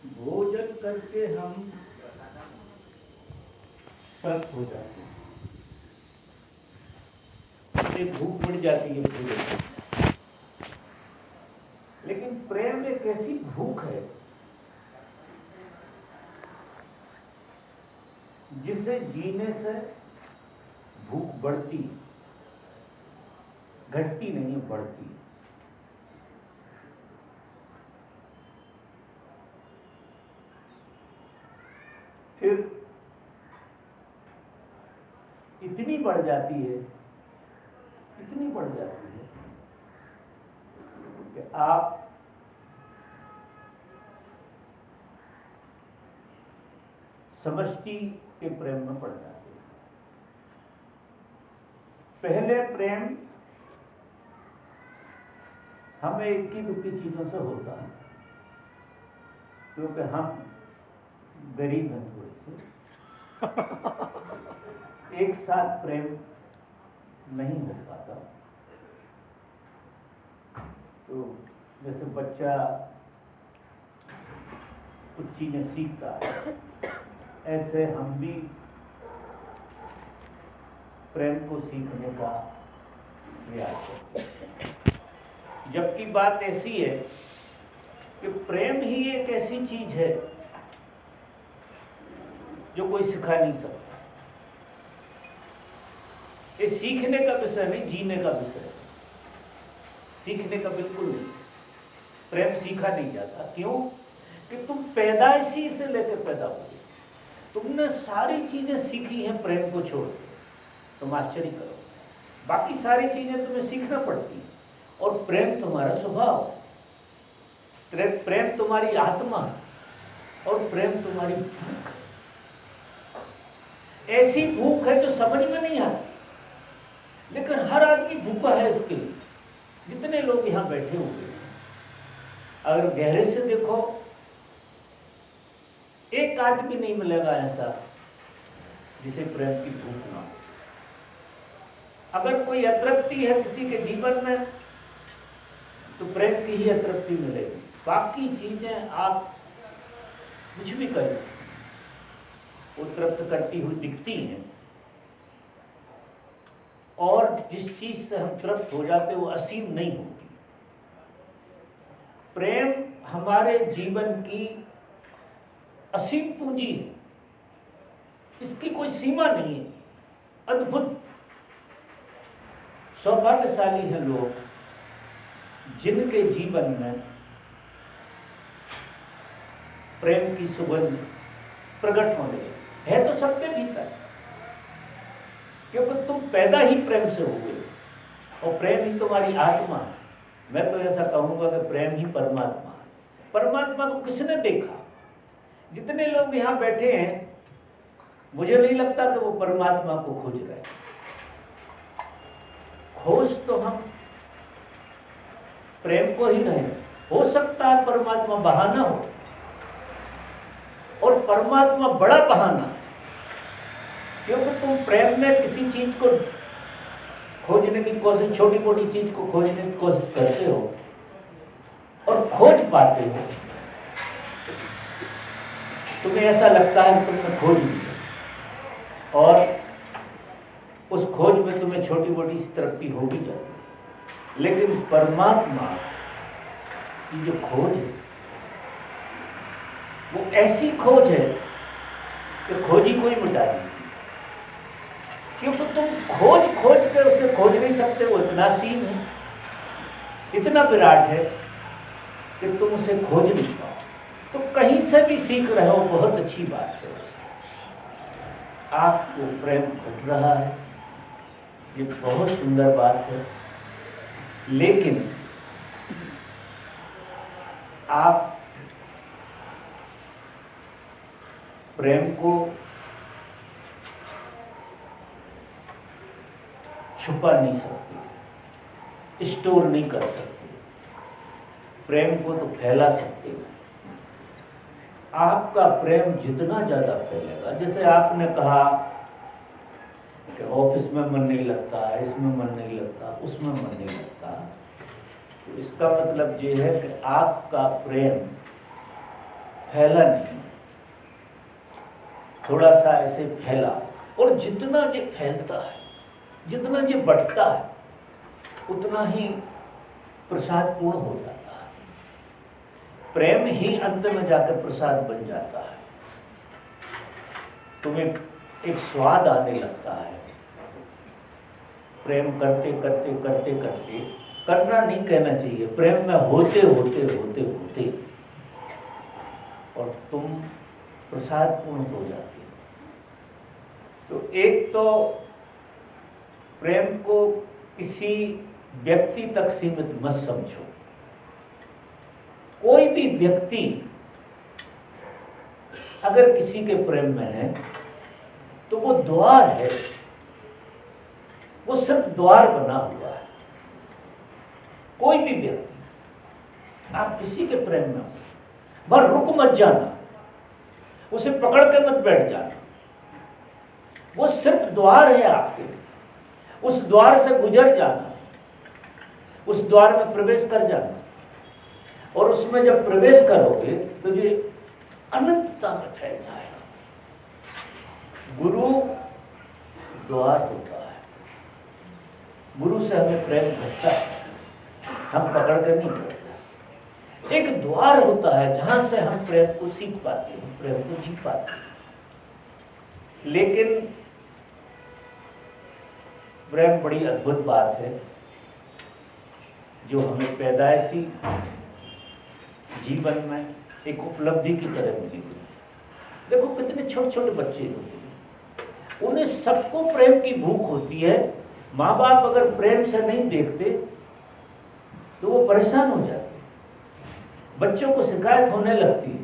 भोजन करके हम तृप्त हो जाते हैं, एक भूख बढ़ जाती है भोजन। लेकिन प्रेम एक ऐसी भूख है जिसे जीने से भूख बढ़ती, घटती नहीं, बढ़ती। फिर इतनी बढ़ जाती है, इतनी बढ़ जाती है कि आप समष्टि के प्रेम में पड़ जाते हैं। पहले प्रेम हमें इक्की दुक्की चीजों से होता है, क्योंकि हम गरीब हैं थोड़े से, एक साथ प्रेम नहीं हो पाता। तो जैसे बच्चा कुछ चीजें सीखता है, ऐसे हम भी प्रेम को सीखने का प्रयास करते हैं। जबकि बात ऐसी है कि प्रेम ही एक ऐसी चीज है जो कोई सिखा नहीं सकता। ये सीखने का विषय नहीं, जीने का विषय है। सीखने का बिल्कुल नहीं। प्रेम सीखा नहीं जाता। क्यों? कि तुम पैदाइशी से लेकर पैदा हुए, तुमने सारी चीजें सीखी हैं प्रेम को छोड़ के। तुम आश्चर्य करो, बाकी सारी चीजें तुम्हें सीखना पड़ती हैं, और प्रेम तुम्हारा स्वभाव है, प्रेम तुम्हारी आत्मा है, और प्रेम तुम्हारी भूख है। ऐसी भूख है जो समझ में नहीं आती, लेकिन हर आदमी भूखा है इसके लिए। जितने लोग यहां बैठे हुए हैं, अगर गहरे से देखो, एक आदमी नहीं मिलेगा ऐसा जिसे प्रेम की भूख ना हो। अगर कोई अतृप्ति है किसी के जीवन में, तो प्रेम की ही अतृप्ति मिलेगी। बाकी चीजें आप कुछ भी करें, वो तृप्त करती हुई दिखती हैं, और जिस चीज से हम तृप्त हो जाते वो असीम नहीं होती। प्रेम हमारे जीवन की असीम पूंजी है, इसकी कोई सीमा नहीं है। अद्भुत सौभाग्यशाली हैं लोग जिनके जीवन में प्रेम की सुगंध प्रकट होने लगी। है तो सबके भीतर, क्योंकि तुम पैदा ही प्रेम से हो गए, और प्रेम ही तुम्हारी आत्मा है। मैं तो ऐसा कहूंगा कि प्रेम ही परमात्मा है। परमात्मा को किसने देखा? जितने लोग यहाँ बैठे हैं, मुझे नहीं लगता कि वो परमात्मा को खोज रहे हैं। खोज तो हम प्रेम को ही रहे। हो सकता है परमात्मा बहाना हो, और परमात्मा बड़ा बहाना, क्योंकि तुम प्रेम में किसी चीज को खोजने की कोशिश, छोटी मोटी चीज को खोजने की कोशिश करते हो और खोज पाते हो। तुम्हें ऐसा लगता है कि तुमने खोज लिया, और उस खोज में तुम्हें छोटी मोटी सी तृप्ति हो भी जाती है। लेकिन परमात्मा की जो खोज है, वो ऐसी खोज है कि खोजी कोई मिटा देगी। क्योंकि तुम खोज खोज कर उसे खोज नहीं सकते। वो इतना सीम है, इतना विराट है कि तुम उसे खोज नहीं पाओ। तो कहीं से भी सीख रहे हो, बहुत अच्छी बात है। आपको प्रेम घट रहा है, ये बहुत सुंदर बात है। लेकिन आप प्रेम को छुपा नहीं सकते, स्टोर नहीं कर सकते। प्रेम को तो फैला सकते हो। आपका प्रेम जितना ज्यादा फैलेगा, जैसे आपने कहा कि ऑफिस में मन नहीं लगता, इसमें मन नहीं लगता, उसमें मन नहीं लगता, तो इसका मतलब ये है कि आपका प्रेम फैला नहीं, थोड़ा सा ऐसे फैला, और जितना ये फैलता है, जितना ये बढ़ता है, उतना ही प्रसाद पूर्ण हो जाता है। प्रेम ही अंत में जाकर प्रसाद बन जाता है। तुम्हें एक स्वाद आने लगता है। प्रेम करते करते करते करते, करना नहीं कहना चाहिए, प्रेम में होते होते होते होते और तुम प्रसाद पूर्ण हो जाते हो। तो एक तो प्रेम को किसी व्यक्ति तक सीमित मत समझो। कोई भी व्यक्ति अगर किसी के प्रेम में है तो वो द्वार है, वो सिर्फ द्वार बना हुआ है। कोई भी व्यक्ति, आप किसी के प्रेम में हो, वह रुक मत जाना, उसे पकड़ के मत बैठ जाना। वो सिर्फ द्वार है आपके, उस द्वार से गुजर जाना, उस द्वार में प्रवेश कर जाना, और उसमें जब प्रवेश करोगे तो ये अनंतता में फैल जाएगा। गुरु द्वार होता है, गुरु से हमें प्रेम घटता है, हम पकड़ कर नहीं बैठते। एक द्वार होता है जहां से हम प्रेम को सीख पाते हैं, प्रेम को जी पाते हैं। लेकिन प्रेम बड़ी अद्भुत बात है जो हमें पैदाइशी जीवन में एक उपलब्धि की तरह मिली हुई। देखो कितने छोटे छोटे बच्चे होते हैं, उन्हें सबको प्रेम की भूख होती है। माँ बाप अगर प्रेम से नहीं देखते तो वो परेशान हो जाते हैं। बच्चों को शिकायत होने लगती है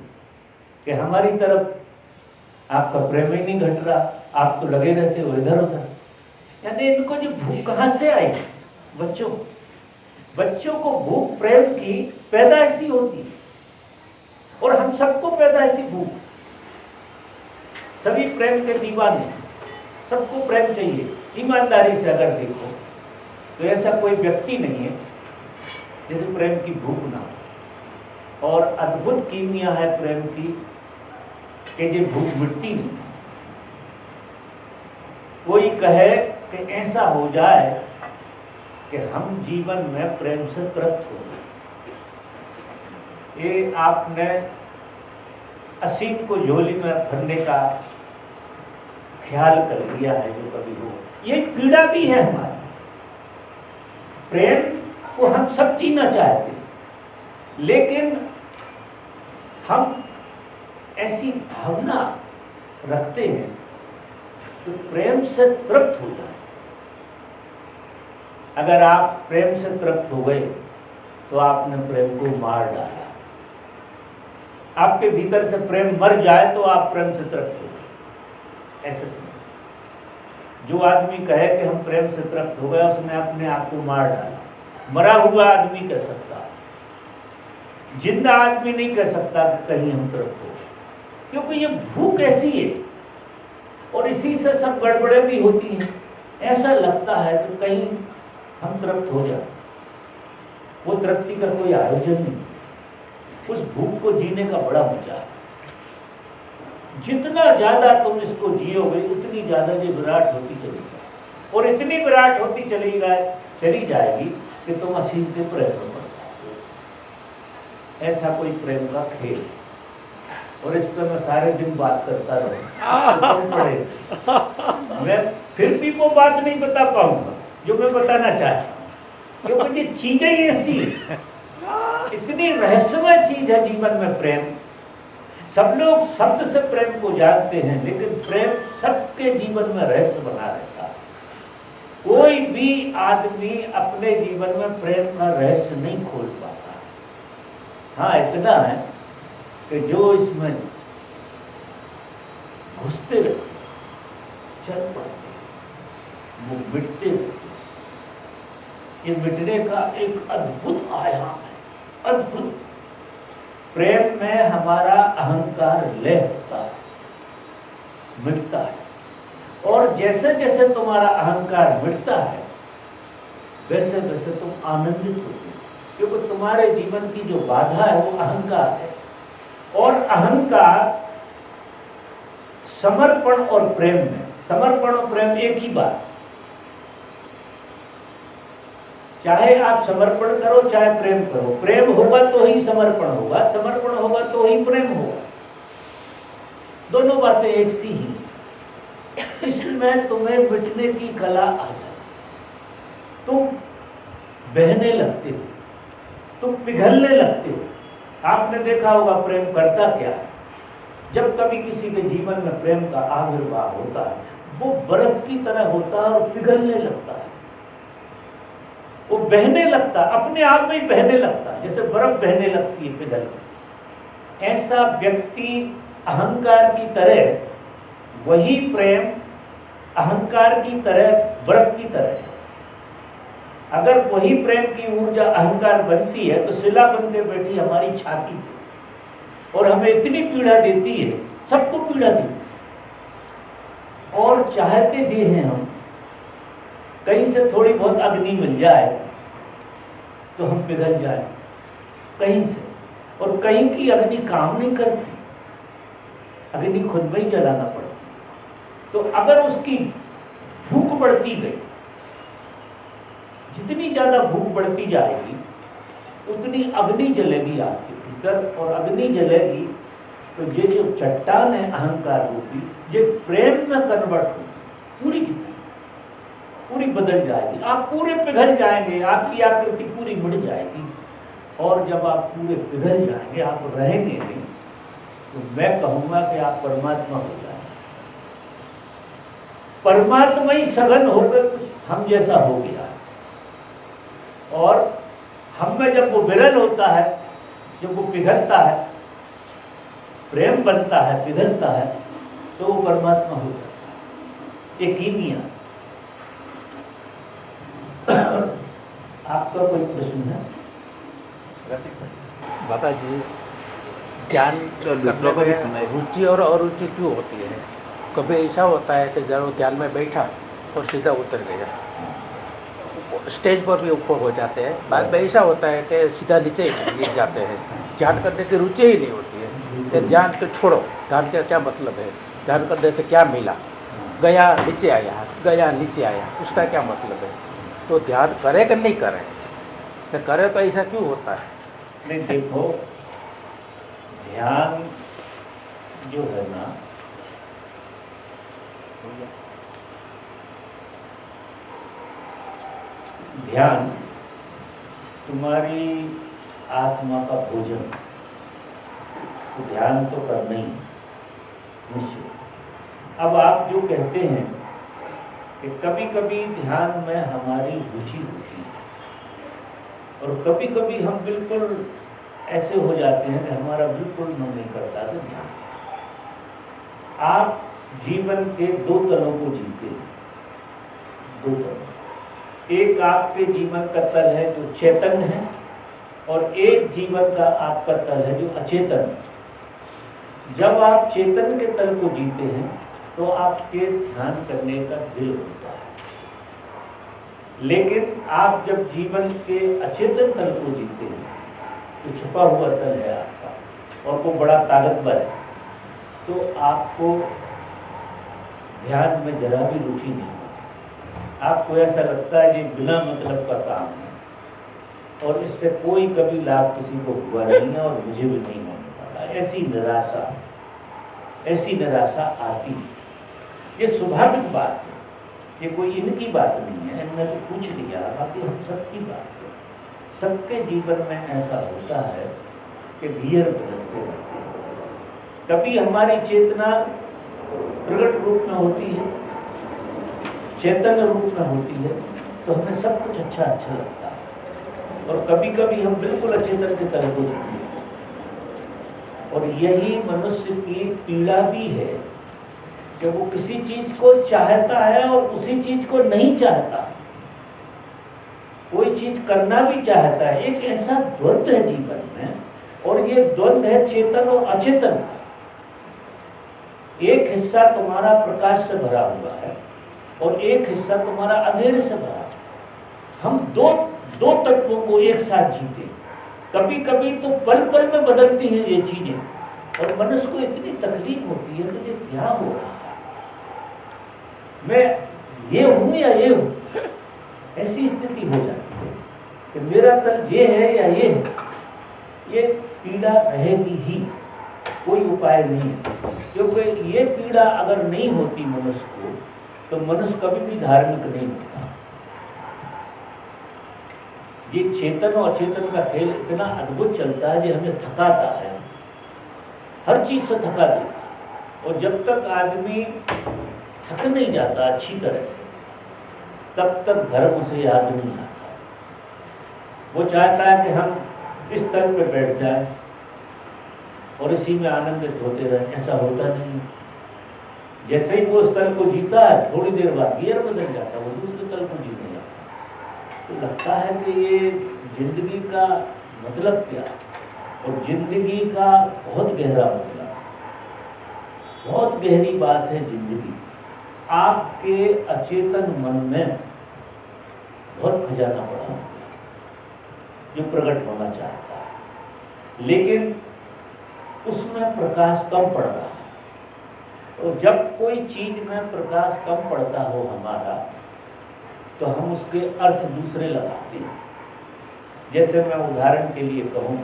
कि हमारी तरफ आपका प्रेम ही नहीं घट रहा, आप तो लगे रहते हो इधर उधर। यानी इनको जो भूख कहाँ से आई? बच्चों को भूख प्रेम की पैदाइशी होती है, और हम सबको पैदाइशी भूख। सभी प्रेम के दीवाने, सबको प्रेम चाहिए। ईमानदारी से अगर देखो तो ऐसा कोई व्यक्ति नहीं है जिसे प्रेम की भूख ना हो। और अद्भुत कीमिया है प्रेम की कि ये भूख मिटती नहीं। कोई कहे कि ऐसा हो जाए कि हम जीवन में प्रेम से तृप्त हो जाए। ये आपने असीम को झोली में भरने का ख्याल कर लिया है जो कभी हो, ये पीड़ा भी है हमारी। प्रेम को हम सब जीना चाहते हैं, लेकिन हम ऐसी भावना रखते हैं तो प्रेम से तृप्त हो जाए। अगर आप प्रेम से तृप्त हो गए तो आपने प्रेम को मार डाला। आपके भीतर से प्रेम मर जाए तो आप प्रेम से तृप्त हो गए, ऐसे समझो। जो आदमी कहे कि हम प्रेम से तृप्त हो गए, उसने अपने आप को मार डाला। मरा हुआ आदमी कह सकता, जिंदा आदमी नहीं कह सकता कि कहीं हम तृप्त हो, क्योंकि ये भूख ऐसी है और इसी से सब गड़बड़े भी होती हैं। ऐसा लगता है कि कहीं हम तृप्त हो जाए, वो तृप्ति का कोई आयोजन नहीं। उस भूख को जीने का बड़ा मजा है। जितना ज्यादा तुम इसको जियोगे उतनी ज्यादा ये विराट होती चली जाए, और इतनी विराट होती चली जाएगी कि तुम असीम के प्रेम में पड़ जाओगे। ऐसा कोई प्रेम का खेल, और इस पर मैं सारे दिन बात करता रहूँ। मैं फिर भी वो बात नहीं बता पाऊंगा जो मैं बताना चाहता हूँ, क्योंकि ये चीजें ऐसी इतनी रहस्यमय चीज है जीवन में प्रेम। सब लोग शब्द से प्रेम को जानते हैं, लेकिन प्रेम सबके जीवन में रहस्य बना रहता है। कोई भी आदमी अपने जीवन में प्रेम का रहस्य नहीं खोल पाता। हाँ, इतना है कि जो इसमें घुसते रहते, चल पड़ते, वो मिटते रहते। ये मिटने का एक अद्भुत आयाम है, अद्भुत। प्रेम में हमारा अहंकार लय होता है, मिटता है, और जैसे जैसे तुम्हारा अहंकार मिटता है वैसे वैसे तुम आनंदित होते हो, क्योंकि तुम्हारे जीवन की जो बाधा है वो अहंकार है। और अहंकार समर्पण और प्रेम में, समर्पण और प्रेम एक ही बात। चाहे आप समर्पण करो चाहे प्रेम करो, प्रेम होगा तो ही समर्पण होगा, समर्पण होगा तो ही प्रेम होगा। दोनों बातें एक सी ही। इसमें तुम्हें मिटने की कला आ जाती, तुम बहने लगते हो, तुम पिघलने लगते हो। आपने देखा होगा प्रेम करता क्या है। जब कभी किसी के जीवन में प्रेम का आविर्भाव होता है, वो बर्फ की तरह होता है और पिघलने लगता है, वो बहने लगता है, अपने आप में ही बहने लगता है, जैसे बर्फ बहने लगती है पिघल के। ऐसा व्यक्ति अहंकार की तरह, वही प्रेम अहंकार की तरह बर्फ की तरह है। अगर वही प्रेम की ऊर्जा अहंकार बनती है तो शिला बनते बैठी हमारी छाती पे और हमें इतनी पीड़ा देती है, सबको पीड़ा देती है। और चाहते जे हैं हम कहीं से थोड़ी बहुत अग्नि मिल जाए तो हम पिघल जाए कहीं से, और कहीं की अग्नि काम नहीं करती, अग्नि खुद में ही जलाना पड़ती। तो अगर उसकी भूख बढ़ती गई, जितनी ज़्यादा भूख बढ़ती जाएगी उतनी अग्नि जलेगी आपके भीतर, और अग्नि जलेगी तो ये जो चट्टान है अहंकार रूपी, ये प्रेम में कन्वर्ट होगी, पूरी की पूरी बदल जाएगी। आप पूरे पिघल जाएंगे, आपकी आकृति पूरी मिट जाएगी। और जब आप पूरे पिघल जाएंगे, आप रहेंगे नहीं, तो मैं कहूँगा कि आप परमात्मा हो जाएंगे। परमात्मा ही सघन होकर कुछ हम जैसा हो गया। और हम में जब वो विरल होता है, जब वो पिघलता है, प्रेम बनता है, पिघलता है, तो वो परमात्मा हो जाता है। ये कीमिया। आपका कोई प्रश्न है? बाबा जी, ज्ञान दूसरों को भी सुनाइए। रुचि और अरुचि क्यों होती है? कभी ऐसा होता है कि जब वो ज्ञान में बैठा और सीधा उतर गया, स्टेज पर भी ऊपर हो जाते हैं। बाद में ऐसा होता है कि सीधा नीचे गिर जाते हैं, ध्यान करने की रुचि ही नहीं होती है। कि ध्यान को छोड़ो, ध्यान का क्या मतलब है, ध्यान करने से क्या मिला, गया नीचे आया, गया नीचे आया, उसका क्या मतलब है? तो ध्यान करे कि नहीं करे, तो करे तो ऐसा क्यों होता है? नहीं, देखो, ध्यान जो है ना, ध्यान तुम्हारी आत्मा का भोजन, तो ध्यान तो करना ही निश्चित। अब आप जो कहते हैं कि कभी कभी ध्यान में हमारी रुचि होती है और कभी कभी हम बिल्कुल ऐसे हो जाते हैं कि हमारा बिल्कुल मन नहीं करता कि ध्यान। आप जीवन के दो तलों को जीते हैं, दो तल। एक आपके जीवन का तल है जो चेतन है, और एक जीवन का आपका तल है जो अचेतन है। जब आप चेतन के तल को जीते हैं तो आपके ध्यान करने का दिल होता है, लेकिन आप जब जीवन के अचेतन तल को जीते हैं तो छुपा हुआ तल है आपका और वो बड़ा ताकतवर है, तो आपको ध्यान में जरा भी रुचि नहीं होती। आपको ऐसा लगता है ये बिना मतलब का काम है और इससे कोई कभी लाभ किसी को हुआ नहीं है और मुझे भी नहीं होने वाला। ऐसी निराशा आती है। ये स्वाभाविक बात है, ये कोई इनकी बात नहीं है, इनने तो पूछ लिया, बाकी हम सबकी बात है। सबके जीवन में ऐसा होता है कि गियर बदलते रहते हैं। कभी हमारी चेतना प्रकट रूप में होती है, चैतन्य रूप में होती है, तो हमें सब कुछ अच्छा अच्छा लगता है, और कभी कभी हम बिल्कुल अचेतन की तरह हो जाते हैं। और यही मनुष्य की पीड़ा भी है कि वो किसी चीज को चाहता है और उसी चीज को नहीं चाहता। कोई चीज करना भी चाहता है, एक ऐसा द्वंद्व है जीवन में, और ये द्वंद्व है चेतन और अचेतन का। एक हिस्सा तुम्हारा प्रकाश से भरा हुआ है और एक हिस्सा तुम्हारा अंधेरे से भरा है। हम दो तत्वों को एक साथ जीते। कभी कभी तो पल पल में बदलती हैं ये चीजें, और मनुष्य को इतनी तकलीफ होती है कि ये क्या हो रहा है, मैं ये हूं या ये हूं, ऐसी स्थिति हो जाती है कि मेरा तल ये है या ये है। ये पीड़ा रहेगी ही, कोई उपाय नहीं है, क्योंकि ये पीड़ा अगर नहीं होती मनुष्य को तो मनुष्य कभी भी धार्मिक नहीं होता। ये चेतन और अचेतन का खेल इतना अद्भुत चलता है जो हमें थकाता है, हर चीज से थका देता है। और जब तक आदमी थक नहीं जाता अच्छी तरह से, तब तक धर्म उसे याद नहीं आता। वो चाहता है कि हम इस तल पे बैठ जाए और इसी में आनंदित होते रहे। ऐसा होता नहीं। जैसे ही वो उस तल को जीता है, थोड़ी देर बाद गियर बदल जाता है, वो दूसरे तल को जीने लगता है। तो लगता है कि ये जिंदगी का मतलब क्या, और जिंदगी का बहुत गहरा मतलब, बहुत गहरी बात है जिंदगी। आपके अचेतन मन में बहुत खजाना पड़ा है जो प्रकट होना चाहता है, लेकिन उसमें प्रकाश कम पड़ रहा है। और जब कोई चीज में प्रकाश कम पड़ता हो हमारा, तो हम उसके अर्थ दूसरे लगाते हैं। जैसे मैं उदाहरण के लिए कहूँ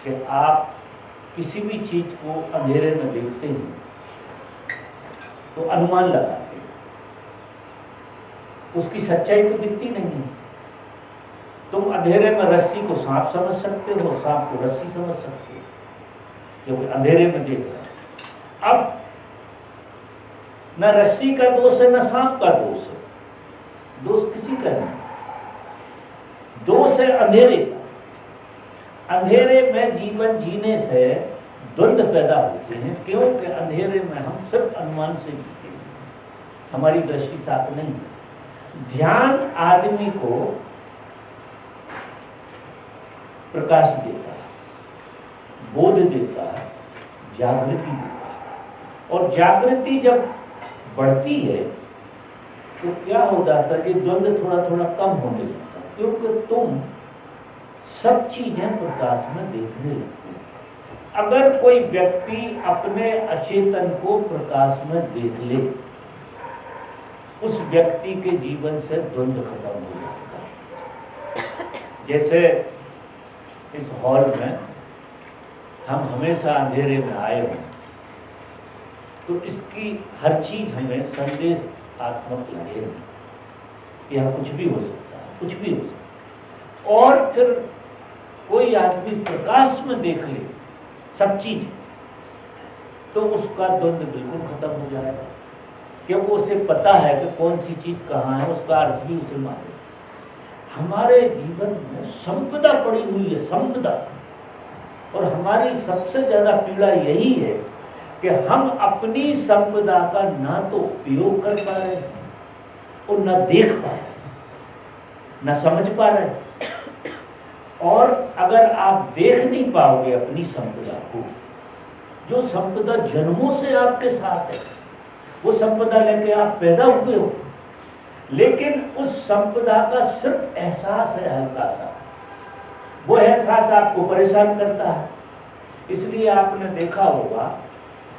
कि आप किसी भी चीज को अंधेरे में देखते हैं तो अनुमान लगाते हैं, उसकी सच्चाई तो दिखती नहीं है। तुम अंधेरे में रस्सी को सांप समझ सकते हो, सांप को रस्सी समझ सकते हो, क्योंकि अंधेरे में देख रहे हैं। अब न रस्सी का दोष है न सांप का दोष है, दोष किसी का नहीं, दोष है अंधेरे का। अंधेरे में जीवन जीने से द्वंद्व पैदा होते हैं, क्योंकि अंधेरे में हम सिर्फ अनुमान से जीते हैं, हमारी दृष्टि साफ नहीं। ध्यान आदमी को प्रकाश देता है, बोध देता है, जागृति देता है। और जागृति जब बढ़ती है तो क्या हो जाता है कि द्वंद्व थोड़ा थोड़ा कम होने लगता है, क्योंकि तुम सब चीजें प्रकाश में देखने लगते हो। अगर कोई व्यक्ति अपने अचेतन को प्रकाश में देख ले, उस व्यक्ति के जीवन से द्वंद्व खत्म हो जाता है। जैसे इस हॉल में हम हमेशा अंधेरे में आए हों, तो इसकी हर चीज हमें संदेशात्मक लगेगी। यह कुछ भी हो सकता है, कुछ भी हो सकता है। और फिर कोई आदमी प्रकाश में देख ले सब चीज, तो उसका द्वंद्व बिल्कुल खत्म हो जाएगा, क्योंकि उसे पता है कि कौन सी चीज कहाँ है, उसका अर्थ भी उसे मालूम। हमारे जीवन में संपदा पड़ी हुई है, संपदा। और हमारी सबसे ज्यादा पीड़ा यही है कि हम अपनी संपदा का ना तो उपयोग कर पा रहे हैं और ना देख पा रहे हैं, ना समझ पा रहे हैं। और अगर आप देख नहीं पाओगे अपनी संपदा को, जो संपदा जन्मों से आपके साथ है, वो संपदा लेके आप पैदा हुए हो, लेकिन उस संपदा का सिर्फ एहसास है हल्का सा, वो एहसास आपको परेशान करता है। इसलिए आपने देखा होगा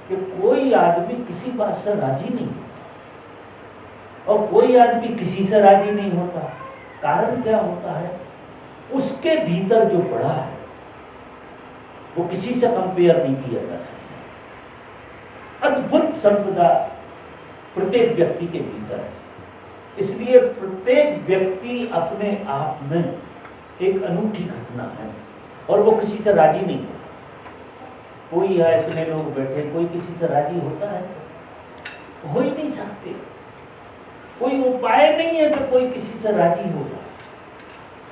कि कोई आदमी किसी बात से राजी नहीं होता और कोई आदमी किसी से राजी नहीं होता। कारण क्या होता है? उसके भीतर जो पड़ा है वो किसी से कंपेयर नहीं किया जा सकता। अद्भुत संपदा प्रत्येक व्यक्ति के भीतर है। इसलिए प्रत्येक व्यक्ति अपने आप में एक अनूठी घटना है और वो किसी से राजी नहीं होता। कोई है, इतने लोग बैठे, कोई किसी से राजी होता है? हो ही नहीं सकते। कोई उपाय नहीं है कि कोई किसी से राजी हो जाए।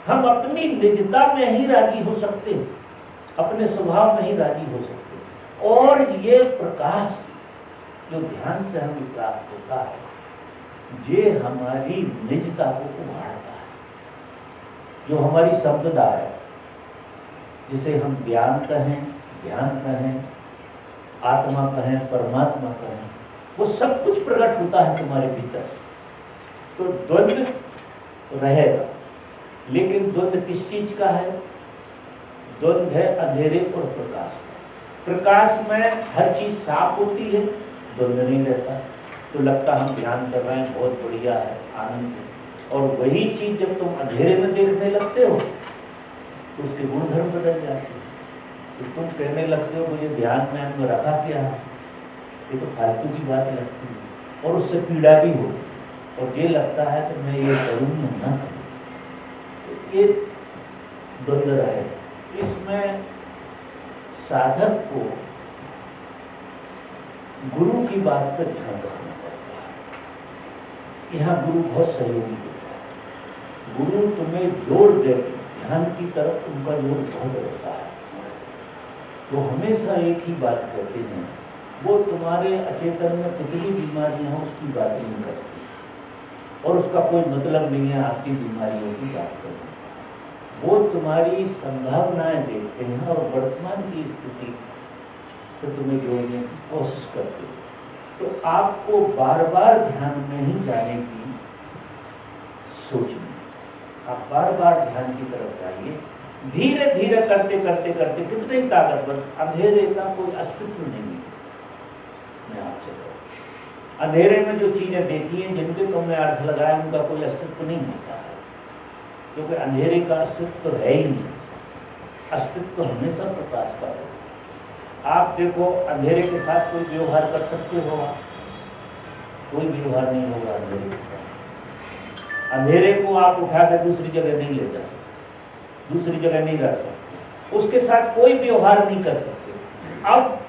हम अपनी निजता में ही राजी हो सकते हैं, अपने स्वभाव में ही राजी हो सकते हैं। और ये प्रकाश जो ध्यान से हमें प्राप्त होता है, ये हमारी निजता को उभारता है। जो हमारी संपदा है, जिसे हम ज्ञान कहें, ध्यान कहें, आत्मा कहें, परमात्मा कहें, वो सब कुछ प्रकट होता है तुम्हारे भीतर। तो द्वंद्व रहेगा, लेकिन द्वंद्व किस चीज का है? द्वंद्व है अंधेरे और प्रकाश का। प्रकाश में हर चीज साफ होती है, द्वंद्व नहीं रहता, तो लगता हम ध्यान कर रहे हैं, बहुत बढ़िया है, आनंद है। और वही चीज जब तुम अंधेरे में देखने लगते हो तो उसके गुणधर्म बदल जाते हैं। तो तुम कहने लगते हो मुझे ध्यान में रखा क्या है, ये तो फालतू की बात लगती है और उससे पीड़ा भी हो, और ये लगता है कि मैं ये करूँ या ना करूँ। तो ये द्वंद्व है। इसमें साधक को गुरु की बात पर ध्यान रखना पड़ता है। यहाँ गुरु बहुत सहयोगी होता है। गुरु तुम्हें जोर दे, ध्यान की तरफ उनका जोर बहुत रहता है। वो हमेशा एक ही बात कहते हैं, वो तुम्हारे अचेतन में कितनी बीमारियां हैं उसकी बात नहीं करती, और उसका कोई मतलब नहीं है आपकी बीमारियों की बात करना। वो तुम्हारी संभावनाएं देखते हैं और वर्तमान की स्थिति से तुम्हें जोड़ने की कोशिश करते हैं। तो आपको बार बार ध्यान में ही जाने की सोचनी, आप बार बार ध्यान की तरफ जाइए। धीरे धीरे करते करते करते कितने ही ताकतवर, अंधेरे का कोई अस्तित्व नहीं है। मैं आपसे कहूँ, अंधेरे में जो चीजें देखी हैं, जिनके तुमने अर्थ लगाया, उनका कोई अस्तित्व नहीं होता है, क्योंकि अंधेरे का अस्तित्व तो है ही नहीं। अस्तित्व तो हमेशा प्रकाश का है। आप देखो, अंधेरे के साथ कोई व्यवहार कर सकते हो आप? कोई व्यवहार नहीं होगा अंधेरे के साथ। अंधेरे को आप उठा कर दूसरी जगह नहीं ले जा सकते, दूसरी जगह नहीं रख सकते, उसके साथ कोई व्यवहार नहीं कर सकते। अब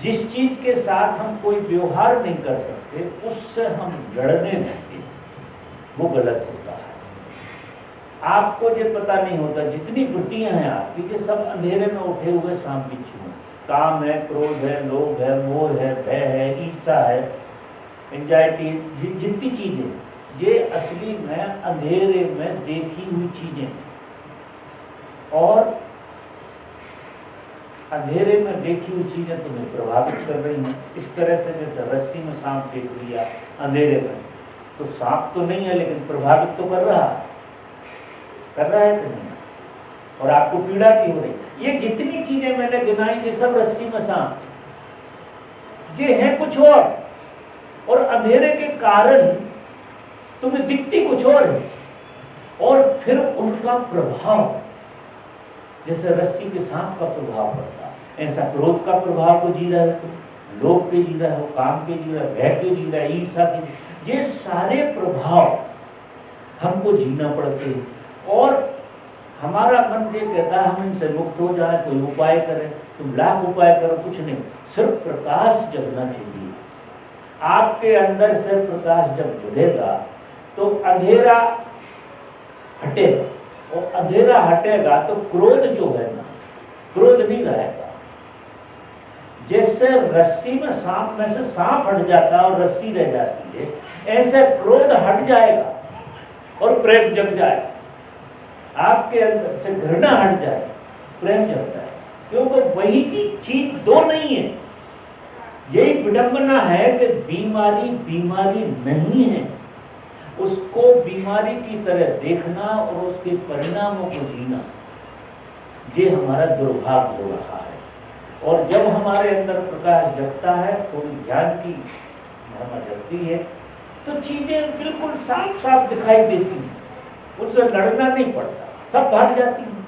जिस चीज के साथ हम कोई व्यवहार नहीं कर सकते, उससे हम लड़ने लगे, वो गलत होता है। आपको ये पता नहीं होता, जितनी वृत्तियां हैं आपकी, ये सब अंधेरे में उठे हुए सांप बिच्छू हैं। काम है, क्रोध है, लोभ है, मोह है, भय है, ईर्षा है, एंजाइटी, जितनी चीजें, ये असली में अंधेरे में देखी हुई चीजें, और अंधेरे में देखी हुई चीजें तुम्हें प्रभावित कर रही हैं। इस तरह से जैसे रस्सी में सांप देख लिया अंधेरे में, तो सांप तो नहीं है लेकिन प्रभावित तो कर रहा है कि नहीं, और आपको पीड़ा भी हो रही। ये जितनी चीजें मैंने गिनाई, ये सब रस्सी में सांप, ये है कुछ और अंधेरे के कारण तुम्हें दिखती कुछ और है, और फिर उनका प्रभाव जैसे रस्सी के सांप का प्रभाव पड़ता है, ऐसा क्रोध का प्रभाव को जी रहे हो, लोभ के जी रहे हो, काम के जी रहे हो, भय के जी रहे हो, ईर्षा के, ये सारे प्रभाव हमको जीना पड़ते हैं। और हमारा मन ये कहता है हम इनसे मुक्त हो जाए, कोई उपाय करें। तुम लाख उपाय करो, कुछ नहीं, सिर्फ प्रकाश जगना चाहिए। आपके अंदर से प्रकाश जब जुड़ेगा तो अंधेरा हटेगा, और अंधेरा हटेगा तो क्रोध जो है ना, क्रोध नहीं रहेगा। जैसे रस्सी में सांप में से सांप हट जाता है और रस्सी रह जाती है, ऐसे क्रोध हट जाएगा और प्रेम जग जाएगा। आपके अंदर से घृणा हट जाए, प्रेम जग जाए, क्योंकि वही चीज दो नहीं है। यही विडंबना है कि बीमारी बीमारी नहीं है, उसको बीमारी की तरह देखना और उसके परिणामों को जीना, ये हमारा दुर्भाग्य हो रहा है। और जब हमारे अंदर प्रकाश जगता है, थोड़ी ध्यान की महिमा जगती है, तो चीजें बिल्कुल साफ साफ दिखाई देती हैं, उनसे लड़ना नहीं पड़ता, सब भाग जाती हैं।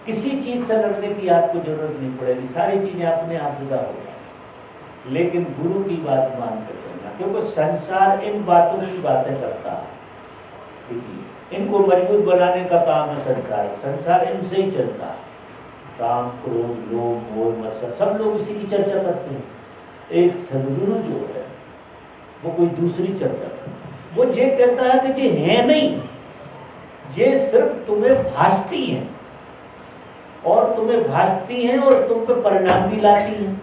किसी चीज से लड़ने की आपको जरूरत नहीं पड़ेगी, सारी चीजें अपने आप जुदा हो जाएंगी। लेकिन गुरु की बात मान कर चलना, क्योंकि संसार इन बातों की बातें करता है। देखिए, इनको मजबूत बनाने का काम है संसार, संसार इनसे ही चलता है। काम, क्रोध, लोभ, मोह, मत्सर, सब लोग इसी की चर्चा करते हैं। एक सदगुरु जो है वो कोई दूसरी चर्चा करता है। वो ये कहता है कि ये है नहीं, ये सिर्फ तुम्हें भासती हैं, और तुम्हें भासती हैं और तुम पे परिणाम भी लाती हैं,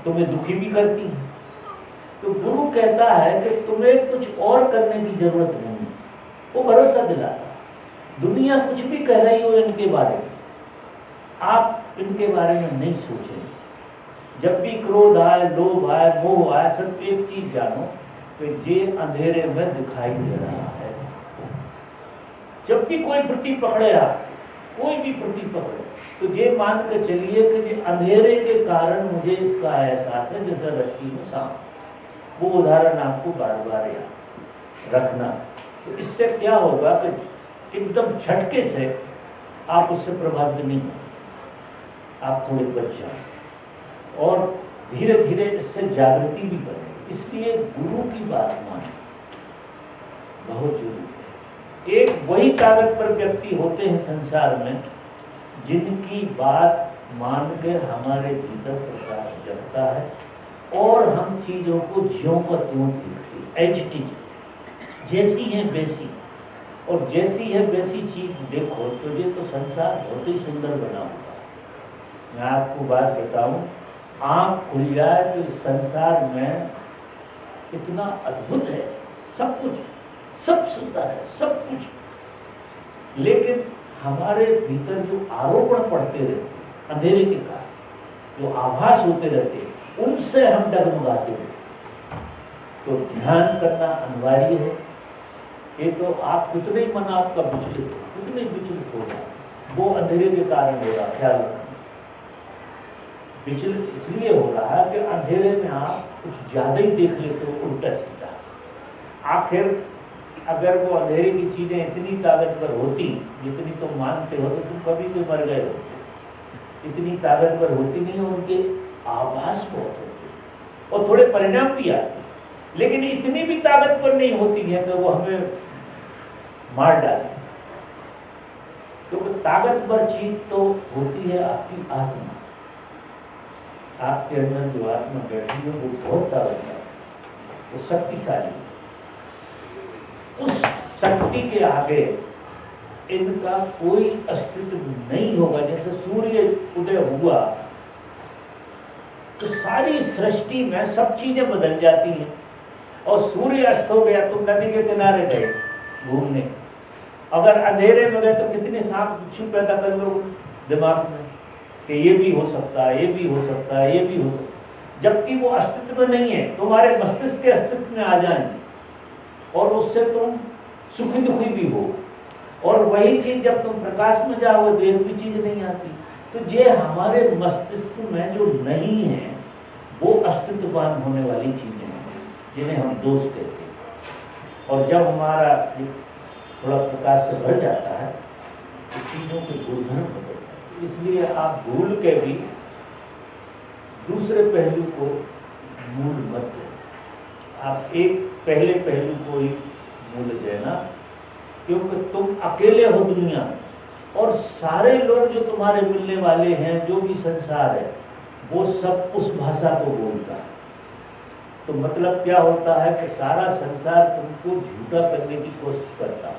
तुम्हें दुखी भी करती हैं। तो गुरु कहता है कि तुम्हें कुछ और करने की जरूरत नहीं है। वो भरोसा दिलाता है। दुनिया कुछ भी कह रही हो इनके बारे में, आप इनके बारे में नहीं सोचेंगे। जब भी क्रोध आए, लोभ आए, मोह आए, सिर्फ एक चीज जानो कि ये अंधेरे में दिखाई दे रहा है। जब भी कोई वृत्ति पकड़े आप, कोई भी वृत्ति पकड़े, तो ये मान के चलिए कि ये अंधेरे के कारण मुझे इसका एहसास है, जैसे रस्सी में सांप। वो उदाहरण आपको बार बार याद रखना। तो इससे क्या होगा कि एकदम झटके से आप उससे प्रभावित नहीं हो, आप थोड़े बच जाओ और धीरे धीरे इससे जागृति भी बने। इसलिए गुरु की बात माने बहुत जरूरी है। एक वही ताकतवर व्यक्ति होते हैं संसार में जिनकी बात मान के हमारे भीतर प्रकाश जगता है और हम चीज़ों को ज्यों का त्यों देखते हैं, एज इट इज, जैसी है वैसी। और जैसी है वैसी चीज़ देखो तो ये तो संसार बहुत ही सुंदर बना हुआ है। मैं आपको बात बताऊं, आँख खुल जाए तो इस संसार में इतना अद्भुत है, सब कुछ, सब सुंदर है, सब कुछ। लेकिन हमारे भीतर जो आरोपण पड़ते रहते अंधेरे के कारण, जो आभास होते रहते, उनसे हम डगमगाते रहते। तो ध्यान करना अनिवार्य है। ये तो आप कितने ही मन आपका विचलित हो, कितने विचलित हो जाए, वो अंधेरे के कारण हो रहा, ख्याल रखना। विचलित इसलिए हो रहा है कि अंधेरे में आप कुछ ज़्यादा ही देख लेते हो, उल्टा सीधा। आखिर अगर वो अंधेरे की चीज़ें इतनी ताकतवर होती जितनी तुम मानते हो तो तुम कभी तो मर गए होते। इतनी ताकतवर होती नहीं, उनके आभास बहुत होते और थोड़े परिणाम भी आते, लेकिन इतनी भी ताकतवर नहीं होती है कि वो हमें मार डाले। क्योंकि ताकतवर चीज तो होती है आपकी आत्मा। आपके अंदर जो आत्मा बैठी है वो बहुत ताकतवर है, वो शक्तिशाली है। उस शक्ति के आगे इनका कोई अस्तित्व नहीं होगा। जैसे सूर्य उदय हुआ तो सारी सृष्टि में सब चीजें बदल जाती हैं, और सूर्य अस्त हो गया, तुम नदी के किनारे गए घूमने, अगर अंधेरे में गए तो कितने सांप बिच्छू पैदा कर लो दिमाग में कि ये भी हो सकता है, ये भी हो सकता है, ये भी हो सकता है, जबकि वो अस्तित्व में नहीं है। तुम्हारे मस्तिष्क के अस्तित्व में आ जाएंगे और उससे तुम सुखी दुखी भी हो। और वही चीज़ जब तुम प्रकाश में जाओगे तो एक भी चीज़ नहीं आती। तो ये हमारे मस्तिष्क में जो नहीं है वो अस्तित्ववान होने वाली चीज़ें हैं जिन्हें हम दोष कहते हैं। और जब हमारा थोड़ा प्रकाश से भर जाता है तो चीज़ों के गुणधर्म बदलते हैं। इसलिए आप भूल के भी दूसरे पहलू को मूल मत देना, आप एक पहले पहलू को ही मूल देना, क्योंकि तुम अकेले हो दुनिया में और सारे लोग जो तुम्हारे मिलने वाले हैं, जो भी संसार है, वो सब उस भाषा को बोलता है। तो मतलब क्या होता है कि सारा संसार तुमको झूठा करने की कोशिश करता है,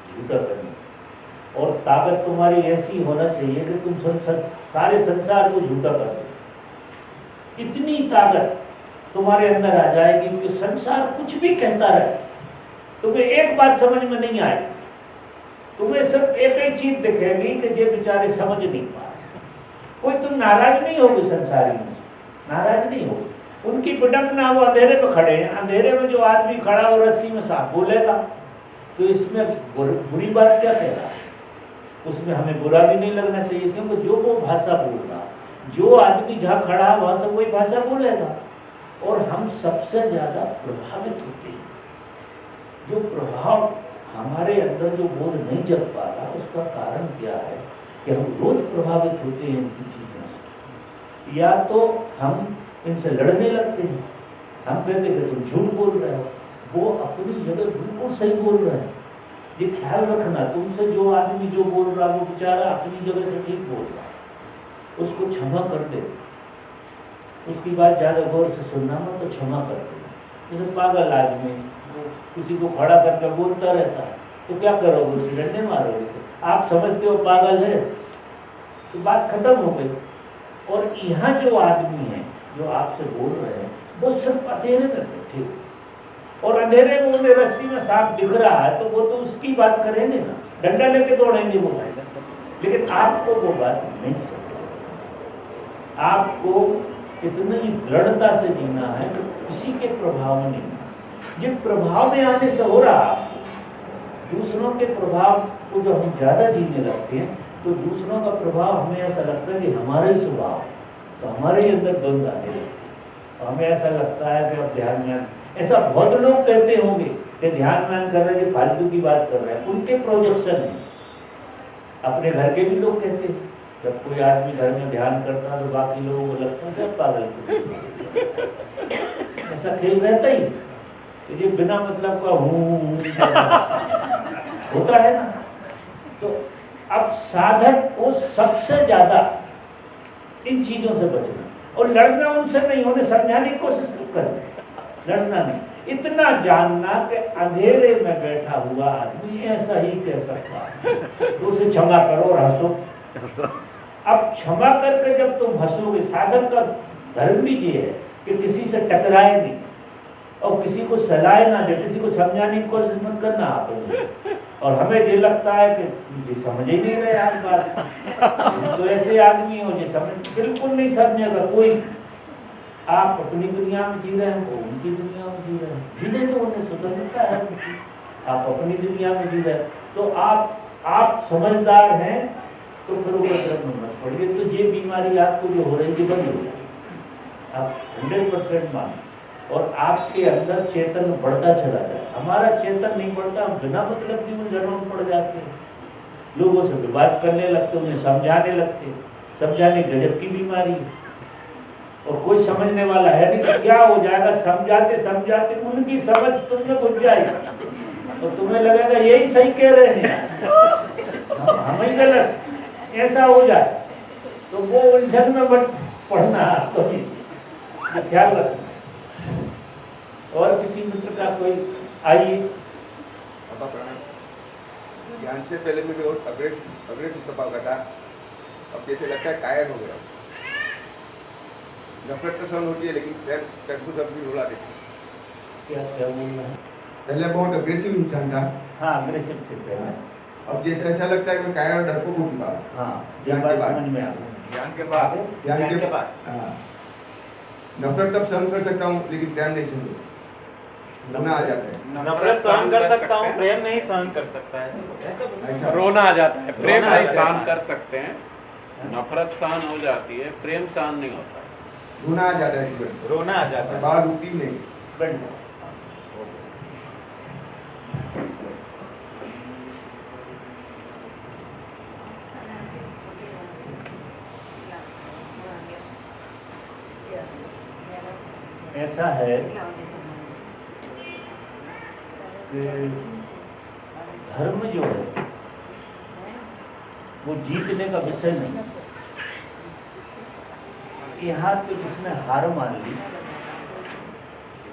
झूठा करने की। और ताकत तुम्हारी ऐसी होना चाहिए कि तुम सारे संसार को झूठा कर दो। इतनी ताकत तुम्हारे अंदर आ जाएगी कि संसार कुछ भी कहता रहे, तुम्हें एक बात समझ में नहीं आएगी। तुम्हें सिर्फ एक ही चीज दिखेगी कि ये बेचारे समझ नहीं पा रहे। कोई तुम नाराज नहीं होगी संसारी से, नाराज नहीं होगी। उनकी बिडंबना, वो अंधेरे में खड़े हैं, अंधेरे में जो आदमी खड़ा वो रस्सी में सांप बोलेगा, तो इसमें बुरी बात क्या कह रहा है? उसमें हमें बुरा भी नहीं लगना चाहिए, क्योंकि जो वो भाषा बोल रहा, जो आदमी जहाँ खड़ा है वहाँ से वही भाषा बोलेगा। और हम सबसे ज़्यादा प्रभावित होते हैं। जो प्रभाव हमारे अंदर जो बोध नहीं जग पा रहा, उसका कारण क्या है कि हम रोज प्रभावित होते हैं इनकी चीज़ों से। या तो हम इनसे लड़ने लगते हैं, हम कहते हैं कि तुम झूठ बोल रहे हो, वो अपनी जगह बिल्कुल सही बोल रहे हैं। ये ख्याल रखना, तुमसे जो आदमी जो बोल रहा वो बेचारा अपनी जगह से ठीक बोल रहा है, उसको क्षमा कर दे, उसकी बात ज़्यादा गौर से सुनना मत, तो क्षमा कर दे। जैसे पागल आदमी किसी को खड़ा करके बोलता रहता है, तो क्या करोगे? उसे डंडे मारोगे? आप समझते हो पागल है, तो बात खत्म हो गई। और यहाँ जो आदमी है जो आपसे बोल रहे हैं, वो सिर्फ अंधेरे में बैठे, और अंधेरे में उन्हें रस्सी में सांप दिख रहा है, तो वो तो उसकी बात करेंगे ना, डंडा लेके दौड़ेंगे वो। लेकिन आपको वो बात नहीं समझ, आपको इतनी दृढ़ता से जीना है कि किसी के प्रभाव में नहीं। जिन प्रभाव में आने से हो रहा, दूसरों के प्रभाव को जो हम ज़्यादा जीने लगते हैं, तो दूसरों का प्रभाव हमें ऐसा लगता है कि हमारा ही स्वभाव है, तो हमारे ही अंदर द्वंद्व आने लगते हैं। तो हमें ऐसा लगता है कि अब ध्यान में, ऐसा बहुत लोग कहते होंगे कि ध्यान ध्यान कर रहे हैं, फालतू की बात कर रहे हैं, उनके प्रोजेक्शन है। अपने घर के भी लोग कहते हैं, जब कोई आदमी घर में ध्यान करता है तो बाकी लोगों को लगता है कि पागल, ऐसा खेल रहता ही कि ये बिना मतलब का हूँ होता है ना। तो अब साधक को सबसे ज्यादा इन चीजों से बचना, और लड़ना उनसे नहीं, उन्हें समझाने की कोशिश करना, लड़ना नहीं, इतना जानना कि अंधेरे में बैठा हुआ आदमी ऐसा ही कह सकता है, तो उसे क्षमा करो और हंसो। अब क्षमा करके जब तुम हंसोगे, साधक का धर्म भी ये है कि किसी से टकराए नहीं और किसी को सलाह ना दे, किसी को समझाने की कोशिश मत करना आप। और हमें ये लगता है कि मुझे समझ ही नहीं रहे आप बात, तो ऐसे आदमी हो जो समझ बिल्कुल नहीं समझेगा कोई। आप अपनी दुनिया में जी रहे हैं, वो उनकी दुनिया में जी रहे हैं, जीने तो उन्हें स्वतंत्रता है उनकी, आप अपनी दुनिया में जी रहे हैं। तो आप समझदार हैं तो फिर उपद्रव में मत पड़िए, तो ये बीमारी आपको जो हो रही है बंद हो जाए, आप 100% मान, और आपके अंदर चेतन बढ़ता चला जाए। हमारा चेतन नहीं बढ़ता, हम बिना मतलब की उलझनों में पड़ जाते हैं, लोगों से विवाद करने लगते, उन्हें समझाने लगते, समझाने गजब की बीमारी है, और कोई समझने वाला है नहीं, तो क्या हो जाएगा, समझाते समझाते उनकी समझ तुमने घुस जाएगी, तो तुम्हें लगेगा यही सही कह रहे हैं, हम ही गलत, ऐसा हो जाए तो वो उलझन में मत पढ़ना, तो ख्याल रखना। और किसी मित्र का कोई आइए। ध्यान से पहले मैं बहुत अग्रेसिव स्वभाव का था, अब जैसे लगता है कायर हो गया। नफरत तो सहन होती है लेकिन प्रेम को सब भी रुला देती है। क्या बोलना है? पहले बहुत अग्रेसिव इंसान था, हाँ अग्रेसिव थे पहले, अब जैसे ऐसा लगता है कि कायर और डरपोक हो चुका। हाँ ये बात समझ में आ गई। ध्यान के बाद हाँ, नफरत तब सहन कर सकता हूँ लेकिन प्रेम नहीं सहन रोना आ जाता है। नफरत सहन कर सकता हूँ, प्रेम नहीं सहन कर सकता ऐसा रोना आ जाता है, प्रेम रोना आ नहीं जाता सहन है। कर सकते हैं, नफरत सहन हो जाती है, प्रेम सहन नहीं होता। रोना आ जाता है जीवन, रोना आ जाता है। बात रुकती नहीं। बैठ जाओ। ऐसा है कि धर्म जो है वो जीतने का विषय नहीं। यहाँ तो जिसने हार मान ली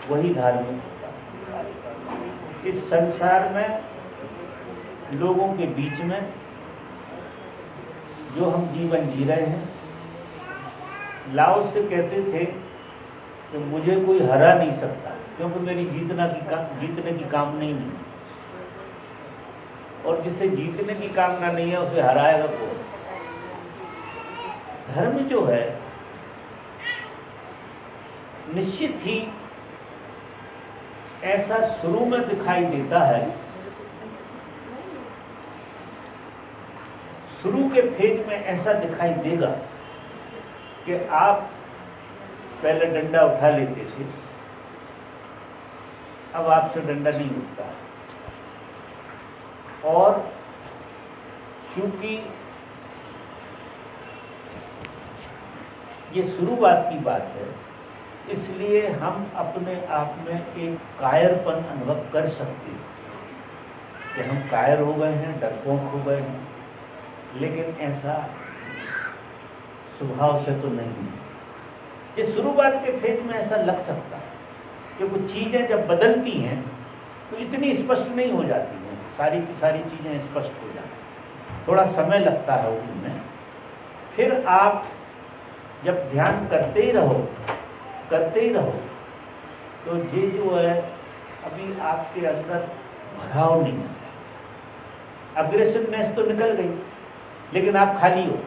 वही धार्मिक होता है। इस संसार में लोगों के बीच में जो हम जीवन जी रहे हैं, लाओ से कहते थे कि मुझे कोई हरा नहीं सकता क्योंकि मेरी जीतने की कामना ही नहीं, और जिसे जीतने की कामना नहीं है उसे हराएगा कौन। धर्म जो है निश्चित ही ऐसा शुरू में दिखाई देता है, शुरू के फेज में ऐसा दिखाई देगा कि आप पहले डंडा उठा लेते थे, अब आपसे डंडा नहीं उठता, और चूंकि ये शुरुआत की बात है इसलिए हम अपने आप में एक कायरपन अनुभव कर सकते हैं कि हम कायर हो गए हैं, डरपोक हो गए हैं, लेकिन ऐसा स्वभाव से तो नहीं है। ये शुरुआत के फेज में ऐसा लग सकता है कि कुछ चीज़ें जब बदलती हैं तो इतनी स्पष्ट नहीं हो जाती हैं, सारी की सारी चीज़ें स्पष्ट हो जाती हैं, थोड़ा समय लगता है उनमें। फिर आप जब ध्यान करते ही रहो तो ये जो है अभी आपके अंदर भराव नहीं है, अग्रेसिवनेस तो निकल गई लेकिन आप खाली हो,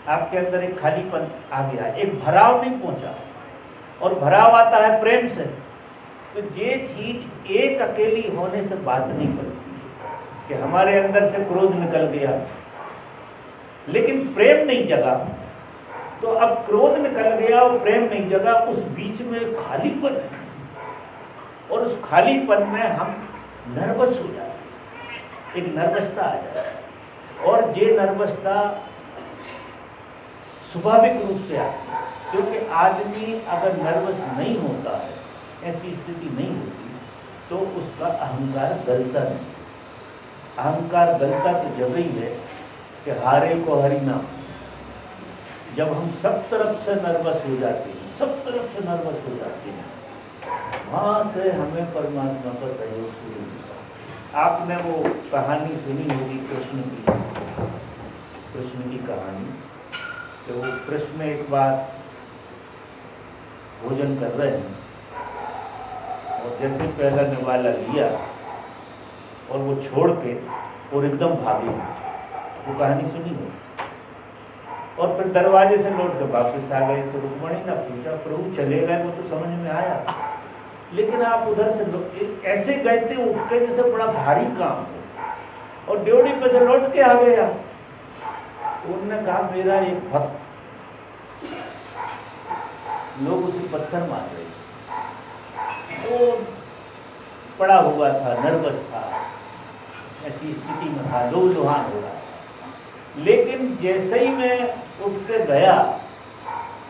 आपके अंदर एक खालीपन आ गया, एक भराव नहीं पहुंचा, और भराव आता है प्रेम से। तो ये चीज एक अकेली होने से बात नहीं बनती कि हमारे अंदर से क्रोध निकल गया, लेकिन प्रेम नहीं जगा, तो अब क्रोध निकल गया और प्रेम नहीं जगा, उस बीच में खालीपन है, और उस खालीपन में हम नर्वस हो जाते हैं, एक नर्वसता आ जाती है, और ये नर्वसता स्वाभाविक रूप से आती है, क्योंकि आदमी अगर नर्वस नहीं होता है, ऐसी स्थिति नहीं होती, तो उसका अहंकार गलता नहीं। अहंकार गलता तो जब ही है कि हारे को हरि नाम। जब हम सब तरफ से नर्वस हो जाते हैं, सब तरफ से नर्वस हो जाते हैं, वहाँ से हमें परमात्मा का सहयोग शुरू होता है। आपने वो कहानी सुनी होगी कृष्ण की कहानी, कि वो कृष्ण एक बार भोजन कर रहे हैं, और जैसे पहला निवाला लिया और वो छोड़ के और एकदम भागे। वो कहानी सुनी हो। और फिर दरवाजे से लौट कर वापस आ गए, तो रुक्मणी ने पूछा प्रभु चले गए, वो तो समझ में आया, लेकिन आप उधर से ऐसे गए थे उठ के जैसे बड़ा भारी काम है, और ड्योढ़ी पे से लौट के आ गया। उन्होंने कहा मेरा एक भक्त, लोग उसे पत्थर मार रहे, वो पड़ा हुआ था, नर्वस था, ऐसी स्थिति में था, लहूलुहान हो रहा था। लेकिन जैसे ही मैं उठ के गया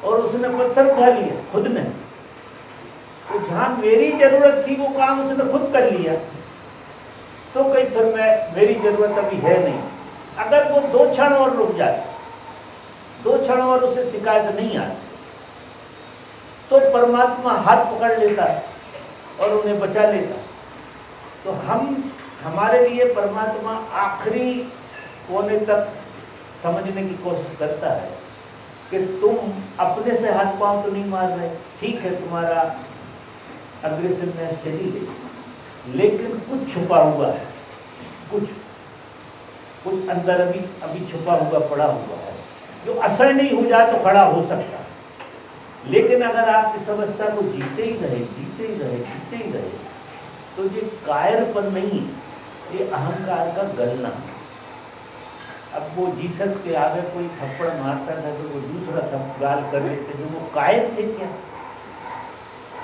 और उसने पत्थर उठा लिया खुद ने, तो जहाँ मेरी जरूरत थी वो काम उसने खुद कर लिया, तो कहीं फिर मेरी जरूरत अभी है नहीं। अगर वो 2 क्षण और रुक जाए, 2 क्षण और उसे शिकायत नहीं आती, तो परमात्मा हाथ पकड़ लेता और उन्हें बचा लेता। तो हमारे लिए परमात्मा आखिरी कोने तक समझने की कोशिश करता है कि तुम अपने से हाथ पांव तो नहीं मार रहे, ठीक है तुम्हारा अग्रेसिवनेस चली गई, लेकिन कुछ छुपा हुआ है, कुछ अंदर अभी छुपा हुआ पड़ा हुआ है, जो असर नहीं हो जाए तो खड़ा हो सकता है। लेकिन अगर आप इस अवस्था को जीते ही रहे, तो ये कायरपन नहीं, ये अहंकार का गलना। अब वो जीसस के आगे कोई थप्पड़ मारता था तो वो दूसरा गाल कर लेते थे, वो कायर थे क्या?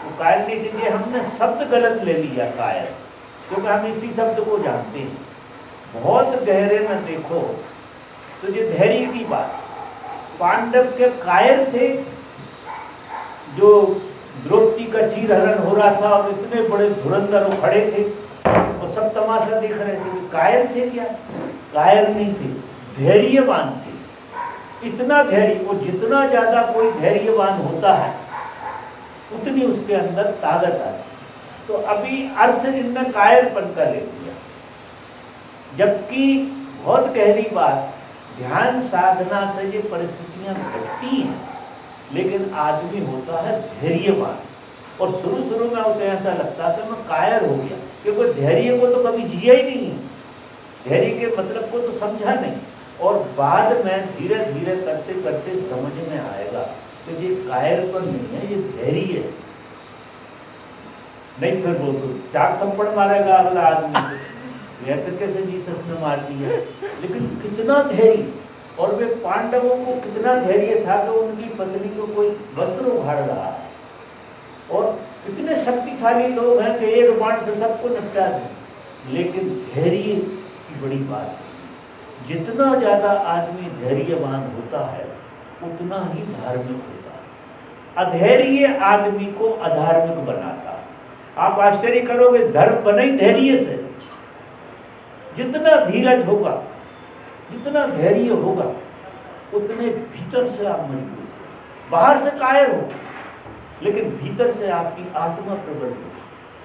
वो कायर नहीं थे, हमने शब्द गलत ले लिया कायर, क्योंकि हम इसी शब्द को जानते हैं। बहुत गहरे में देखो तो ये धैर्य की बात, पांडव के कायर थे जो द्रौपदी का चीरहरण हो रहा था और इतने बड़े धुरंधर वो खड़े थे और सब तमाशा देख रहे थे, कायर थे क्या? कायर नहीं थे, धैर्यवान थे। इतना धैर्य, वो जितना ज्यादा कोई धैर्यवान होता है उतनी उसके अंदर ताकत आती। तो अभी अर्थ इनने कायरपन का ले लिया, जबकि बहुत गहरी बात, ध्यान साधना से ये परिस्थितियां घटती हैं, लेकिन आदमी होता है धैर्यवान। और शुरू में उसे ऐसा लगता था मैं कायर हो गया, क्योंकि धैर्य को तो कभी जिया ही नहीं, धैर्य के मतलब को तो समझा नहीं, और बाद में धीरे धीरे करते करते समझ में आएगा कि ये कायरपन नहीं है, ये धैर्य है। नहीं फिर वो तो 4 थप्पड़ मारेगा अगला आदमी, ऐसे कैसे जीसस ने मार दिया। लेकिन कितना धैर्य, और वे पांडवों को कितना धैर्य था कि उनकी पत्नी को कोई वस्त्र उखाड़ रहा है, और कितने शक्तिशाली लोग हैं कि एक बाण से सबको निपटा दें। लेकिन धैर्य की बड़ी बात है, जितना ज्यादा आदमी धैर्यवान होता है उतना ही धार्मिक होता है। अधैर्य आदमी को अधार्मिक बनाता है। आप आश्चर्य करोगे, धर्म बने ही धैर्य से। जितना धीरज होगा, जितना धैर्य होगा, उतने भीतर से आप मजबूत हो। बाहर से कायर हो, लेकिन भीतर से आपकी आत्मा प्रबल हो।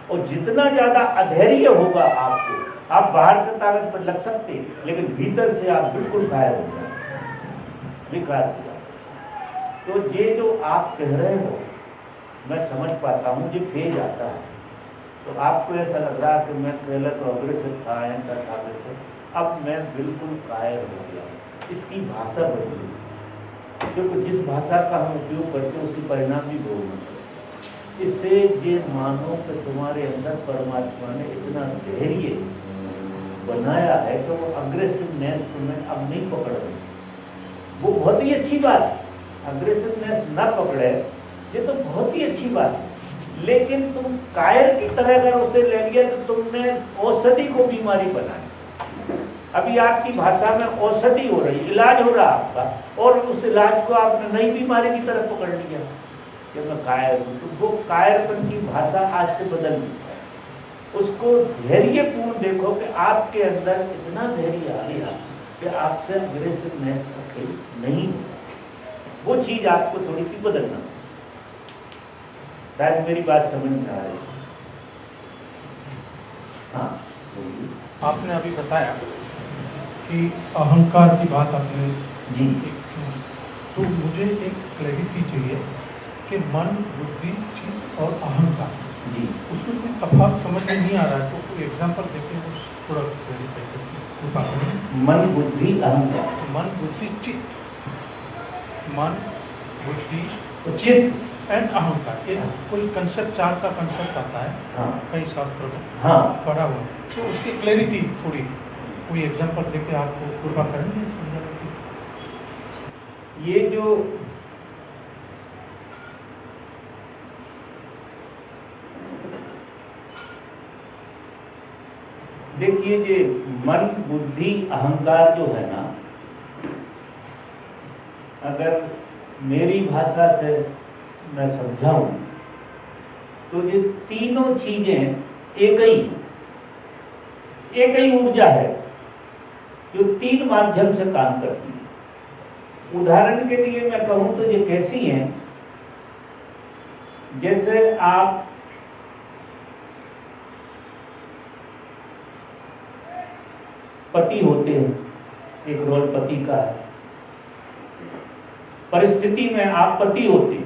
और जितना ज्यादा अधैर्य होगा आपको, आप बाहर से ताकत पर लग सकते हैं, लेकिन भीतर से आप बिल्कुल कायर हो जाए, बेकार हो जाए। तो ये जो आप कह रहे हो, मैं समझ पाता हूँ, ये फेज आता है। तो आपको ऐसा लग रहा है कि मैं पहले तो अग्रेसिव था, ऐसा था वैसे, अब मैं बिल्कुल कायर हो गया। इसकी भाषा बदली, क्योंकि जिस भाषा का हम उपयोग करते हैं उसकी परिणाम भी भोगना है। इससे ये मानो कि तुम्हारे अंदर परमात्मा ने इतना धैर्य बनाया है कि वो अग्रेसिवनेस तुम्हें अब नहीं पकड़ रही। वो बहुत ही अच्छी बात है, अग्रेसिवनेस न पकड़े ये तो बहुत ही अच्छी बात है। लेकिन तुम कायर की तरह अगर उसे ले लिया तो तुमने औषधि को बीमारी बनाई। अभी आपकी भाषा में औषधि हो रही, इलाज हो रहा आपका, और उस इलाज को आपने नई बीमारी की तरफ पकड़ लिया कि मैं कायर हूँ। तो वो कायरपन की भाषा आज से बदल है। उसको धैर्यपूर्ण देखो कि आपके अंदर इतना धैर्य आ गया कि आपसे अग्रेसिवनेस नहीं हो, वो चीज़ आपको थोड़ी सी बदलना। शायद मेरी बात समझ में आ रही है। हाँ, आपने अभी बताया कि अहंकार की बात आपने जी तो मुझे एक क्लैरिटी चाहिए कि मन, बुद्धि, चित्त और अहंकार, जी उसमें कोई तफावत समझ में नहीं आ रहा है, तो कोई एग्जांपल देके वो थोड़ा क्लैरिफाई करके। मन, बुद्धि, अहंकार। मन, बुद्धि, चित्त, मन, बुद्धि, चित्त एंड अहंकार, ये कोई कंसेप्ट, चार का कंसेप्ट आता है हाँ कई शास्त्रों में हाँ पढ़ा हुआ, तो उसकी क्लैरिटी थोड़ी कोई एग्जांपल देके आपको कृपा करेंगे समझाने की? ये जो देखिए, ये मन, बुद्धि, अहंकार जो है ना, अगर मेरी भाषा से मैं समझाऊं तो ये तीनों चीजें एक ही ऊर्जा है जो तीन माध्यम से काम करती है। उदाहरण के लिए मैं कहूं तो ये कैसी हैं, जैसे आप पति होते हैं, एक रोल पति का है, परिस्थिति में आप पति होते हैं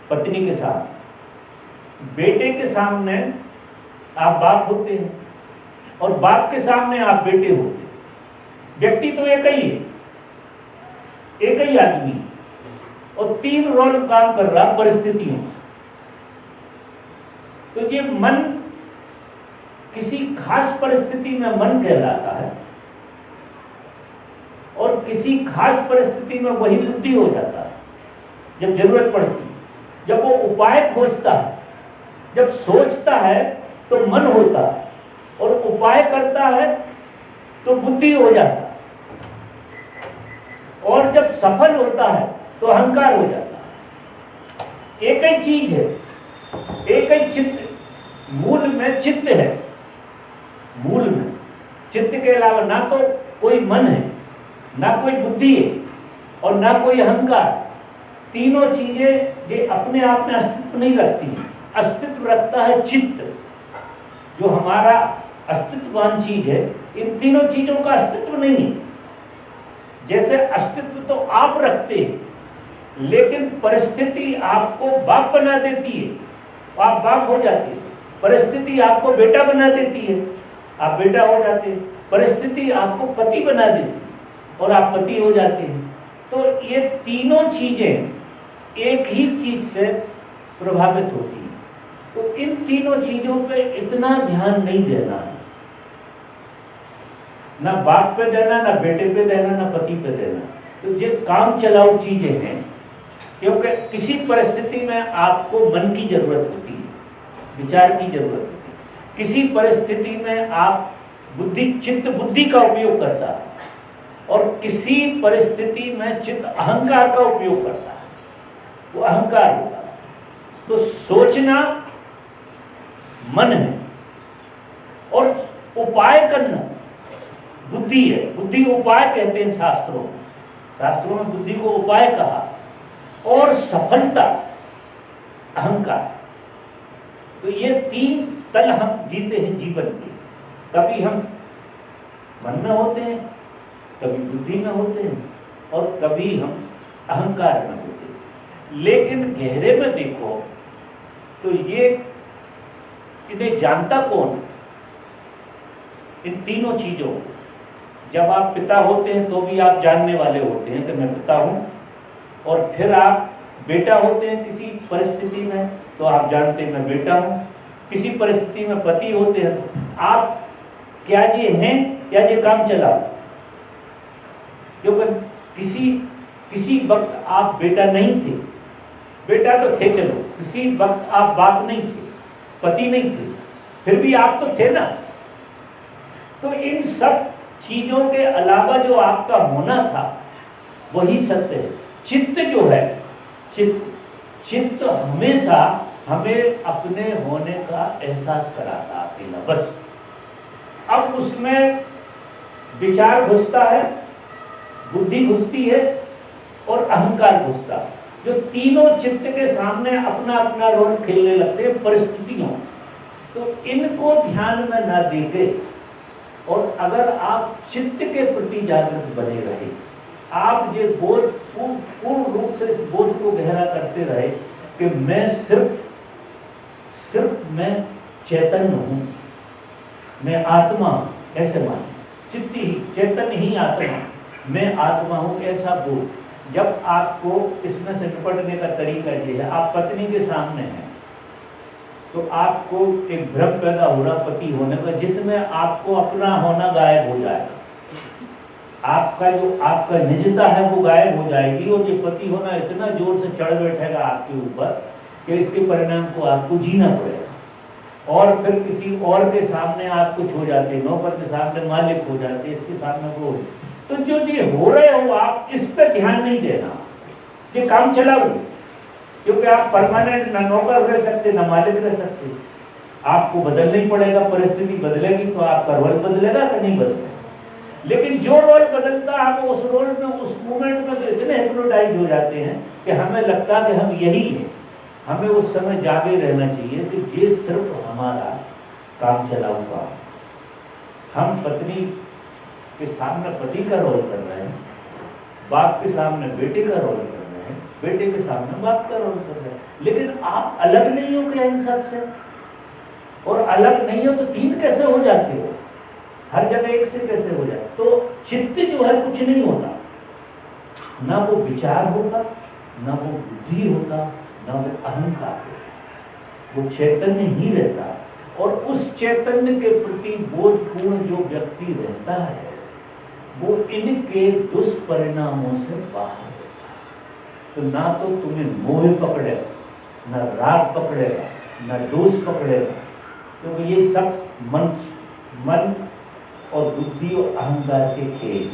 पत्नी के साथ, बेटे के सामने आप बाप होते हैं और बाप के सामने आप बेटे होते हैं। व्यक्ति तो एक ही है, एक ही आदमी है, और तीन रोल काम कर रहा परिस्थितियों। तो ये मन किसी खास परिस्थिति में मन कहलाता है और किसी खास परिस्थिति में वही बुद्धि हो जाता है जब जरूरत पड़ती है, जब वो उपाय खोजता है, जब सोचता है तो मन होता है, और उपाय करता है तो बुद्धि हो जाता है, और जब सफल होता है तो अहंकार हो जाता है। एक ही चीज है, एक ही चित्त, मूल में चित्त है, मूल में चित्त के अलावा ना तो कोई मन है, ना कोई बुद्धि है, और ना कोई अहंकार। तीनों चीजें ये अपने आप में अस्तित्व नहीं रखती हैं। अस्तित्व रखता है चित्त, जो हमारा अस्तित्ववान चीज है। इन तीनों चीजों का अस्तित्व नहीं है। जैसे अस्तित्व तो आप रखते हैं, लेकिन परिस्थिति आपको बाप बना देती है, आप बाप हो जाते हैं। परिस्थिति आपको बेटा बना देती है, आप बेटा हो जाते हैं। परिस्थिति आपको पति बना देती है और आप पति हो जाते हैं। तो ये तीनों चीजें एक ही चीज से प्रभावित होती हैं। तो इन तीनों चीजों पे इतना ध्यान नहीं देना है, ना बाप पे देना, ना बेटे पे देना, ना पति पे देना। तो ये काम चलाऊ चीजें हैं, क्योंकि किसी परिस्थिति में आपको मन की जरूरत होती है, विचार की जरूरत होती है। किसी परिस्थिति में आप चित्त बुद्धि का उपयोग करता है, और किसी परिस्थिति में चित्त अहंकार का उपयोग करता है, वो अहंकार होता है। तो सोचना मन है और उपाय करना बुद्धि है। बुद्धि उपाय कहते हैं शास्त्रों में, शास्त्रों में बुद्धि को उपाय कहा। और सफलता अहंकार। तो ये तीन तल हम जीते हैं जीवन के। कभी हम मन में होते हैं, कभी बुद्धि में होते हैं, और कभी हम अहंकार में होते हैं। लेकिन गहरे में देखो तो ये इन्हें जानता कौन? इन तीनों चीजों को। जब आप पिता होते हैं तो भी आप जानने वाले होते हैं कि मैं पिता हूं, और फिर आप बेटा होते हैं किसी परिस्थिति में तो आप जानते हैं मैं बेटा हूं। किसी परिस्थिति में पति होते हैं तो आप क्या ये हैं या ये काम चलाओ, क्योंकि किसी वक्त आप बेटा नहीं थे, बेटा तो थे चलो, किसी वक्त आप बाप नहीं थे, पति नहीं थे, फिर भी आप तो थे ना। तो इन सब चीजों के अलावा जो आपका होना था वही सत्य है। चित्त जो है, चित्त हमेशा हमें अपने होने का एहसास कराता अकेला, बस। अब उसमें विचार घुसता है, बुद्धि घुसती है और अहंकार घुसता है, जो तीनों चित्त के सामने अपना अपना रोल खेलने लगते हैं परिस्थितियों। तो इनको ध्यान में ना देके और अगर आप चित्त के प्रति जागृत बने रहे, आप जो बोध पूर्ण रूप से इस बोध को गहरा करते रहे कि मैं सिर्फ मैं चैतन्य हूँ, मैं आत्मा, ऐसे मान चित्त ही चैतन्य ही आत्मा, मैं आत्मा हूँ, ऐसा बोध। जब आपको इसमें से निपटने का तरीका ये है, आप पत्नी के सामने हैं तो आपको एक भ्रम पैदा हो रहा पति होने का, जिसमें आपको अपना होना गायब हो जाएगा, आपका निजता है वो गायब हो जाएगी, और ये पति होना इतना जोर से चढ़ बैठेगा आपके ऊपर कि इसके परिणाम को आपको जीना पड़ेगा। और फिर किसी और के सामने आप कुछ हो जाते, नौकर के सामने मालिक हो जाते, इसके सामने वो। तो जो ये हो रहे हो आप इस पर ध्यान नहीं देना, ये काम चलाओ, क्योंकि आप परमानेंट न नौकर रह सकते न मालिक रह सकते, आपको बदलना ही पड़ेगा। परिस्थिति बदलेगी तो आपका रोल बदलेगा कि नहीं बदलेगा। लेकिन जो रोल बदलता है हम उस रोल में, उस मोमेंट में तो इतने हिप्नोटाइज हो जाते हैं कि हमें लगता है कि हम यही हैं। हमें उस समय जागे रहना चाहिए कि ये सिर्फ हमारा काम चलाऊ काम। हम पत्नी के सामने पति का रोल कर रहे हैं, बाप के सामने बेटे का रोल कर रहे हैं, बेटे के सामने बाप का रोल कर रहे हैं, लेकिन आप अलग नहीं हो क्या इन सब से? और अलग नहीं हो तो तीन कैसे हो जाते हो? हर जगह एक से कैसे हो जाए? तो चित्त जो है कुछ नहीं होता, ना वो विचार होता, ना वो बुद्धि होता, ना वो अहंकार होता, वो चैतन्य ही रहता है। और उस चैतन्य के प्रति बोधपूर्ण जो व्यक्ति रहता है वो इनके दुष्परिणामों से बाहर रहता है। तो ना तो तुम्हें मोह पकड़ेगा, ना राग पकड़ेगा, ना दोष पकड़ेगा, क्योंकि ये सब मन और बुद्धि और अहंकार के खेल।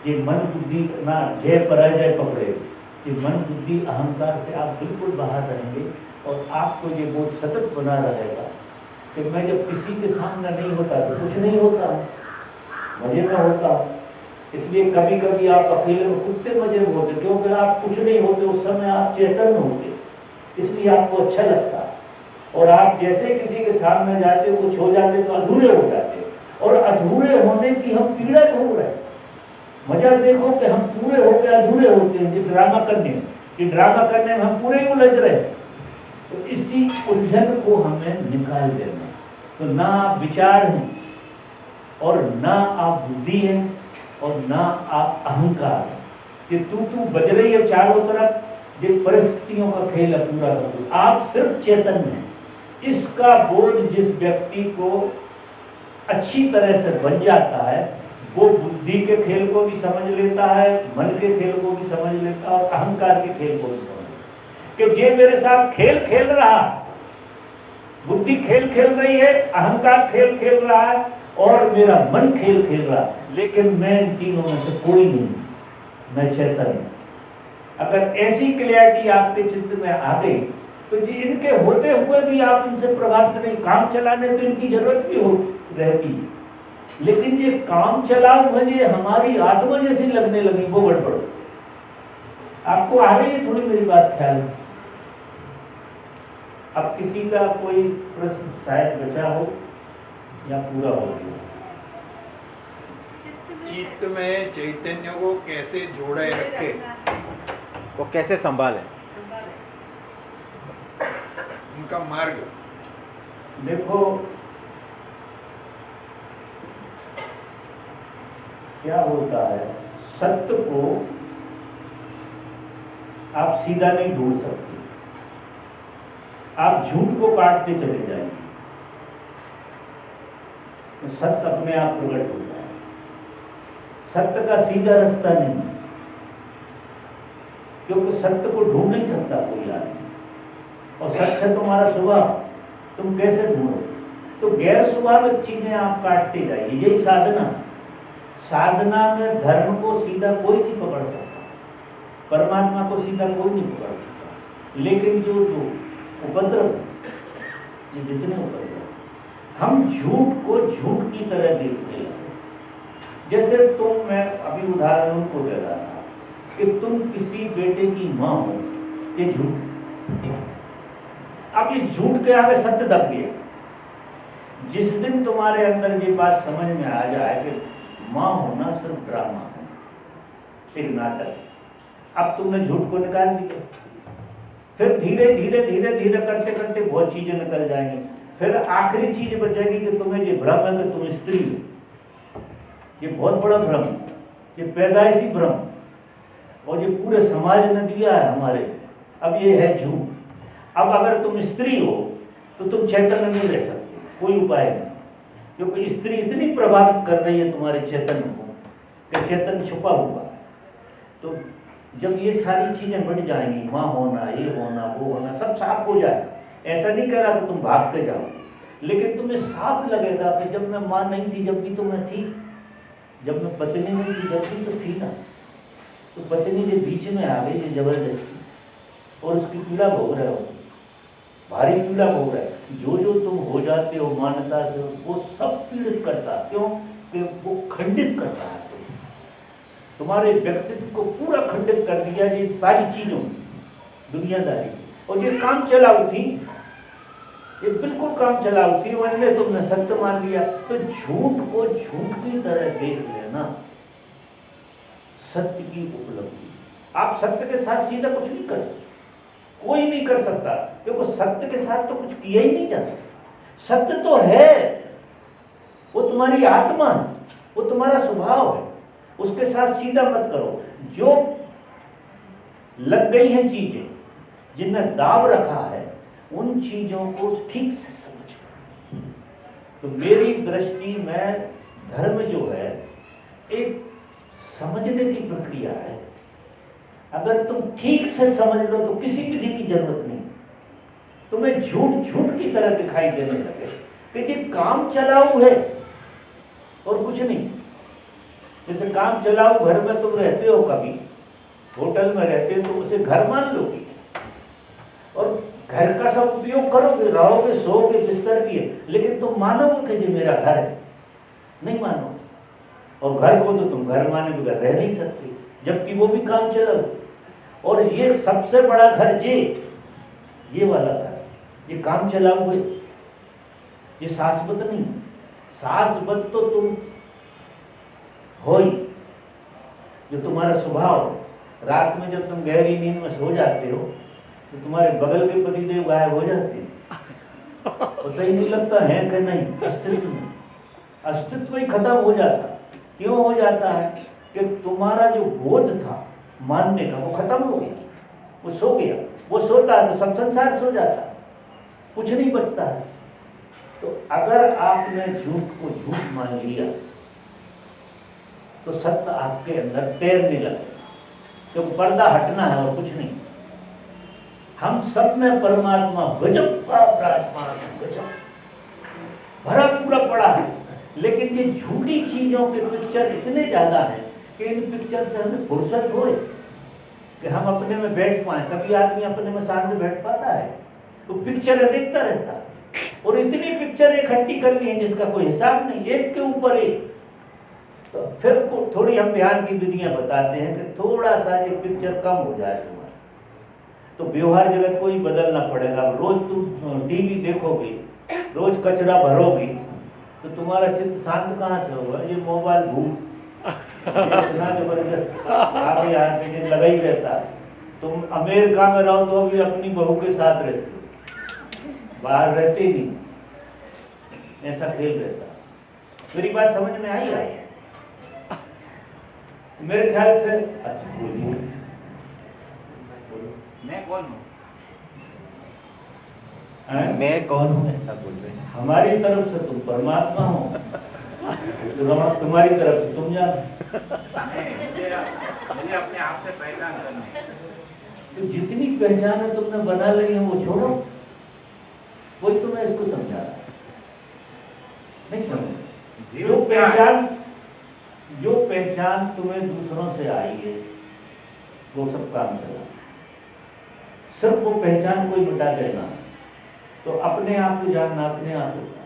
ये मन बुद्धि ना जय पराजय पकड़ेगा, ये मन बुद्धि अहंकार से आप बिल्कुल बाहर रहेंगे और आपको ये बोध सतत बना रहेगा कि मैं जब किसी के सामने नहीं होता तो कुछ नहीं होता, मजे में होता। इसलिए कभी कभी आप अकेले में कुत्ते मजे में होते, क्योंकि आप कुछ नहीं होते, उस समय आप चैतन्य होते, इसलिए आपको अच्छा लगता। और आप जैसे किसी के सामने जाते कुछ हो जाते तो अधूरे हो जाते, और अधूरे होने की हम पीड़ा भोग रहे हैं। मजा देखो कि हम पूरे होकर अधूरे होते हैं, ये ड्रामा करने में हम पूरे उलझ रहे हैं। तो इसी उलझन को हमें निकाल देना। तो ना आप विचार हैं और ना आप बुद्धि हैं और ना आप अहंकार हैं, कि तू बज रही है चारों तरफ, ये परिस्थितियों का खेल है पूरा का पूरा। आप सिर्फ चैतन्य हैं। इसका बोध जिस व्यक्ति को अच्छी तरह से बन जाता है वो बुद्धि के खेल को भी समझ लेता है, मन के खेल को भी समझ लेता है और अहंकार के खेल को भी समझ लेता है कि जे मेरे साथ खेल खेल रहा, बुद्धि खेल खेल रही है, अहंकार खेल खेल रहा है और मेरा मन खेल खेल रहा है, लेकिन मैं इन तीनों में से कोई नहीं, मैं चैतन्य। अगर ऐसी क्लैरिटी आपके चित्त में आ गई तो जी इनके होते हुए भी आप इनसे प्रभावित नहीं, काम चलाने तो इनकी जरूरत भी हो रहती है, लेकिन ये काम चलाओ मुझे हमारी आत्मा जैसी लगने लगी, वो गड़बड़। आपको आ रही है थोड़ी मेरी बात ख्याल में? अब किसी का कोई प्रश्न शायद बचा हो या पूरा हो गया? चित्त में चैतन्य को कैसे जोड़े रखे, वो कैसे संभाले? उनका मार्ग। देखो क्या होता है, सत्य को आप सीधा नहीं ढूंढ सकते, आप झूठ को काटते चले जाएंगे तो सत्य अपने आप प्रकट होता है। सत्य का सीधा रास्ता नहीं है, क्योंकि सत्य को ढूंढ नहीं सकता कोई आदमी, और सत्य तुम्हारा स्वभाव, तुम कैसे ढूंढो? तो गैर स्वाभाविक चीजें आप काटते जाइए, यही साधना। साधना में धर्म को सीधा कोई नहीं पकड़ सकता, परमात्मा को सीधा कोई नहीं पकड़ सकता, लेकिन जो उपद्रव, ये जितने उपद्रव, हम झूठ को झूठ की तरह देखने लगे। जैसे मैं अभी उदाहरण उनको दे रहा था कि तुम किसी बेटे की माँ हो, ये झूठ। अब इस झूठ के आगे सत्य दब गया। जिस दिन तुम्हारे अंदर ये बात समझ में आ जाए कि माँ होना सिर्फ ड्रामा है, एक नाटक, अब तुमने झूठ को निकाल दिया, फिर धीरे धीरे धीरे धीरे करते करते बहुत चीजें निकल जाएंगी। फिर आखिरी चीज बचेगी कि तुम्हें ये भ्रम है कि तुम स्त्री हो। ये बहुत बड़ा भ्रम, ये पैदाइशी भ्रम, और ये पूरे समाज ने दिया है हमारे। अब ये है झूठ। अब अगर तुम स्त्री हो तो तुम चैतन्य नहीं रह सकते, कोई उपाय नहीं, क्योंकि स्त्री इतनी प्रभावित कर रही है तुम्हारे चैतन्य को कि चैतन्य छुपा हुआ। तो जब ये सारी चीजें मिट जाएंगी, माँ होना, ये होना, वो होना, सब साफ हो जाए। ऐसा नहीं कह रहा कि तुम भागते जाओ, लेकिन तुम्हें साफ लगेगा कि जब मैं माँ नहीं थी जब भी तो मैं थी, जब मैं पत्नी नहीं थी जब भी तो थी ना। तो पत्नी जो बीच में आ गई, ये जबरदस्ती, और उसकी पीड़ा भोग रहे हो, भारी पीड़ा भोग रहे हो। जो जो तुम हो जाते हो मान्यता से, वो सब पीड़ित करता। क्यों? कि वो खंडित करता है तुम्हारे व्यक्तित्व को, पूरा खंडित कर दिया ये सारी चीजों, दुनियादारी। और ये काम चलाऊ थी, ये बिल्कुल काम चलाऊ थी, वरने तुमने सत्य मान लिया। तो झूठ को झूठ की तरह देख लेना सत्य की उपलब्धि। आप सत्य के साथ सीधा कुछ नहीं कर सकते, कोई नहीं कर सकता, क्योंकि सत्य के साथ तो कुछ किया ही नहीं जा सकता। सत्य तो है, वो तुम्हारी आत्मा है, वो तुम्हारा स्वभाव है, उसके साथ सीधा मत करो। जो लग गई हैं चीजें, जिनमें दाव रखा है, उन चीजों को ठीक से समझो। तो मेरी दृष्टि में धर्म जो है एक समझने की प्रक्रिया है। अगर तुम ठीक से समझ लो तो किसी विधि की जरूरत नहीं। तुम्हें झूठ झूठ की तरह दिखाई देने लगे कि ये काम चलाऊ है और कुछ नहीं। जैसे काम चलाऊ घर में तुम रहते हो, कभी होटल में रहते हो तो उसे घर मान लोगे और घर का सब उपयोग करोगे, रहोगे, सोओगे, बिस्तर भी है, लेकिन तुम मानोगे कि ये मेरा घर है? नहीं मानोगे। और घर को तो तुम घर माने बगैर रह नहीं सकते, जबकि वो भी काम चलाऊ। और ये सबसे बड़ा घर ये वाला घर, ये काम चलाऊ है, ये शाश्वत नहीं। शाश्वत तो तुम हो ही, जो तुम्हारा स्वभाव है। रात में जब तुम गहरी नींद में सो जाते हो तो तुम्हारे बगल के पतिदेव गायब हो जाते हैं, पता ही नहीं लगता है कि नहीं, अस्तित्व ही खत्म हो जाता। क्यों हो जाता है? कि तुम्हारा जो बोध था मानने का, वो खत्म हो गया, वो सो गया। वो सोता है तो सब संसार सो जाता है, कुछ नहीं बचता है। तो अगर आपने झूठ को झूठ मान लिया तो सत्य आपके अंदर तैरने लगेगा, क्योंकि पर्दा हटना है और कुछ नहीं। हम सब में परमात्मा गजब का विराजमान है, गजब भरा पूरा पड़ा है, लेकिन ये झूठी चीजों के पिक्चर इतने ज्यादा हैं कि इन पिक्चर से हमें फुर्सत हो कि हम अपने में बैठ पाए। कभी आदमी अपने में शांत बैठ पाता है? तो पिक्चर देखता रहता है, और इतनी पिक्चर इकट्ठी कर ली है जिसका कोई हिसाब नहीं, एक के ऊपर एक। तो फिर थोड़ी हम ध्यान की विधियां बताते हैं कि थोड़ा सा ये पिक्चर कम हो जाए तुम्हारा, तो व्यवहार जगत को ही बदलना पड़ेगा। रोज तुम टीवी देखोगे, रोज कचरा भरोगे, तो तुम्हारा चित्त शांत कहाँ से होगा? ये मोबाइल भूत इतना जबरदस्त आगे आगे लगा ही रहता है। तुम अमेरिका में रहो तो अभी अपनी बहू के साथ रहते, बाहर रहते ही नहीं, ऐसा खेल रहता। मेरी बात समझ में आई है? मेरे ख्याल से अच्छा बोलिए। मैं कौन हूँ? मैं कौन हूँ ऐसा बोल रहे हैं। हमारी तरफ से तुम परमात्मा हो। तो रमण तुम्हारी तरफ से तुम जान। नहीं, मुझे अपने आप से पहचान करनी है। तो जितनी पहचान तुमने बना ली है वो छोड़ो, वही तो मैं इसको समझा रहा हूं। नहीं समझ? जो पहचान तुम्हें दूसरों से आई है वो सब काम चला, सब वो पहचान कोई मिटा देना, तो अपने आप को जानना अपने आप होता है।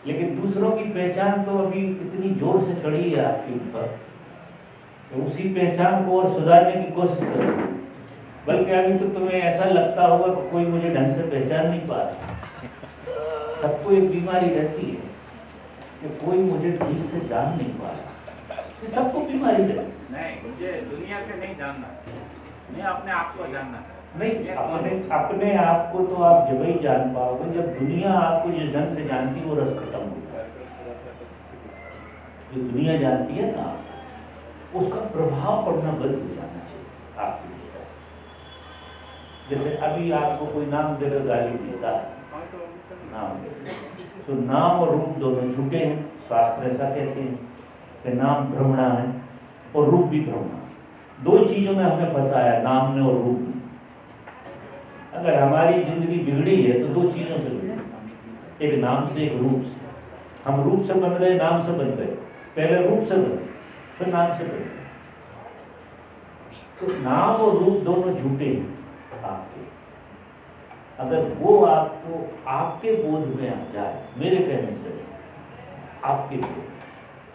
लेकिन दूसरों की पहचान तो अभी इतनी जोर से चढ़ी है आपके ऊपर, तो उसी पहचान को और सुधारने की कोशिश करो। बल्कि अभी तो तुम्हें ऐसा लगता होगा कि कोई मुझे ढंग से पहचान नहीं पा रहा। सबको एक बीमारी रहती है कि कोई मुझे ठीक से जान नहीं पा रहा, ये सबको बीमारी रहती है। नहीं, मुझे दुनिया से नहीं जानना, मैं अपने आप को जानना है। नहीं, अपने आप को तो आप जब ही जान पाओगे जब दुनिया आपको जिस ढंग से जानती है वो रस खत्म होगा। जो दुनिया जानती है ना, उसका प्रभाव पड़ना बंद हो जाना चाहिए आपके भीतर। जैसे अभी आपको कोई नाम देकर गाली देता है, नाम देकर, तो नाम और रूप दोनों छूटे हैं। शास्त्र ऐसा कहते हैं कि नाम भ्रमणा है और रूप भी भ्रमणा। दो चीजों में हमें फंसाया, नाम में और रूप में। अगर हमारी जिंदगी बिगड़ी है तो दो चीजों से बिगड़ी, एक नाम से एक रूप से। हम रूप से बन गए, नाम से बन गए। पहले रूप से बने फिर नाम से बने। तो नाम और रूप दोनों झूठे हैं आपके। अगर वो आपको आपके बोध में आ जाए, मेरे कहने से आपके बोध,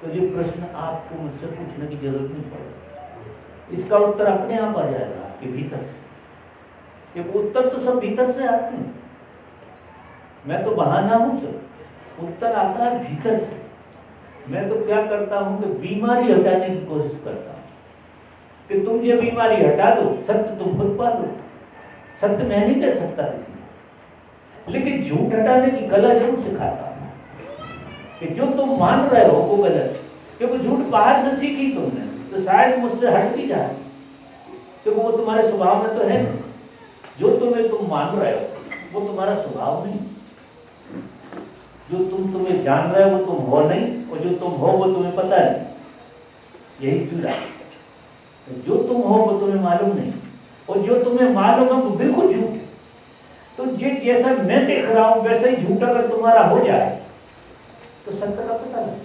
तो ये प्रश्न आपको मुझसे पूछने की जरूरत नहीं पड़ेगी। इसका उत्तर अपने आप आ जाएगा आपके भीतर से। ये उत्तर तो सब भीतर से आते हैं, मैं तो बहाना हूं सर, उत्तर आता है भीतर से। मैं तो क्या करता हूं कि बीमारी हटाने की कोशिश करता हूं कि तुम ये बीमारी हटा दो, सत्य तुम खुद पा लो। सत्य मैं नहीं दे सकता किसी को, लेकिन झूठ हटाने की कला जरूर सिखाता हूं कि जो तुम मान रहे हो वो गलत, क्योंकि झूठ बाहर से सीखी तुमने, तो शायद मुझसे हट भी जाए, क्योंकि वो तुम्हारे स्वभाव में तो है नहीं। जो तुम मान रहे हो वो तुम्हारा स्वभाव नहीं, जो तुम्हें जान रहे हो वो तुम हो नहीं, और जो तुम हो वो तुम्हें पता नहीं। यही पीड़ा है। जो तुम हो वो तुम्हें मालूम नहीं, और जो तुम्हें मालूम है वो बिल्कुल झूठ है। तो जैसा मैं देख रहा हूं वैसा ही झूठ अगर तुम्हारा हो जाए तो सत्य का पता नहीं।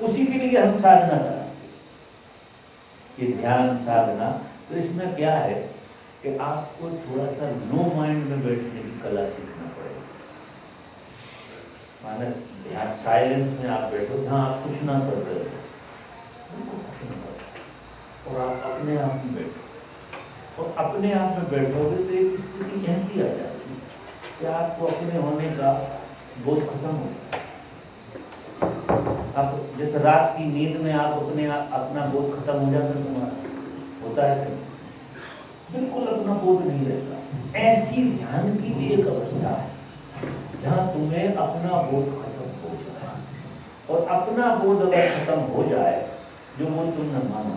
उसी के लिए हम साधना करें, ये ध्यान साधना। तो इसमें क्या है कि आपको थोड़ा सा नो माइंड में बैठने की कला सीखना पड़ेगा। माने ध्यान साइलेंस में आप बैठो, जहाँ आप कुछ ना कर रहे हो, और आप अपने आप में बैठो, और अपने आप में बैठोगे तो एक स्थिति ऐसी आ जाएगी कि आपको अपने होने का बोध खत्म हो जाए। आप जैसे रात की नींद में आप अपना बोध खत्म हो जाता है, तुम्हारा होता है कि बिल्कुल अपना बोध नहीं रहता। ऐसी ध्यान की भी एक अवस्था है जहाँ तुम्हें अपना बोध खत्म हो जाए, और अपना बोध अगर खत्म हो जाए, जो वो तुमने माना,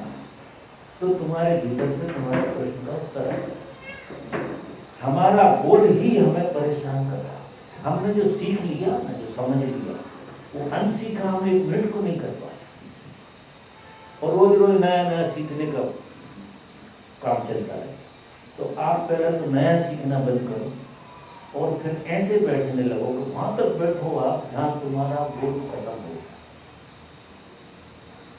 तो तुम्हारे भीतर से तुम्हारे प्रश्न का उत्तर है। हमारा बोध ही हमें परेशान कर रहा है। हमने जो सीख लिया ना, जो समझ लिया, वो अनसीखा हम एक मिनट को नहीं कर पाए, और रोज रोज नया नया सीखने का काम चलता है। तो आप पहले तो नया सीखना बंद करो, और फिर ऐसे बैठने लगो कि वहां तक बैठो आप जहां तुम्हारा बोध खत्म हो,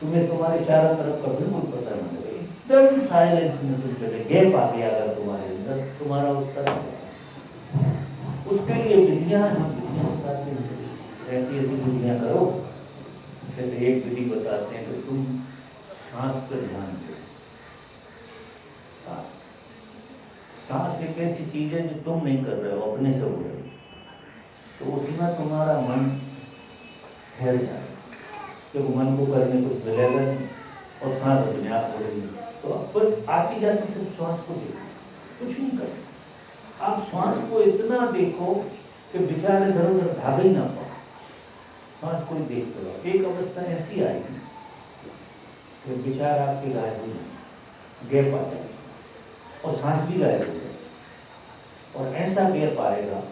तुम्हें तुम्हारे चारों तरफ का बिल्कुल पता न लगे, एकदम साइलेंस में तुम चले, गैप आ गया अगर तुम्हारे अंदर, तुम्हारा उत्तर आ गया। उसके लिए विधियां हम विधियां बताते हैं, ऐसी ऐसी विधियां करो। जैसे एक विधि बताते हैं कि तुम सांस पर ध्यान दो। सांस एक ऐसी चीज है जो तुम नहीं कर रहे हो, अपने से हो रही, तो उसमें तुम्हारा मन ठहर जाए, क्योंकि मन को करने कुछ मिलेगा नहीं, और सांस अपने आप हो रही है। तो अब आती जाती सिर्फ श्वास को देखो, कुछ नहीं करो। आप श्वास को इतना देखो कि विचार इधर उधर भाग ही ना पाओ। सांस को देखते रहो। एक अवस्था ऐसी आएगी कि विचार आपके गायब हो जाए, गैप आ जाए, और सांस भी गायब हो जाए, और ऐसा गैप आएगा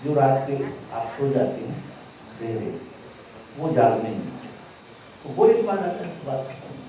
जो रात के आप सो जाते हैं गहरे, वो जाग नहीं है। तो वो एक बार आता है बात खत्म।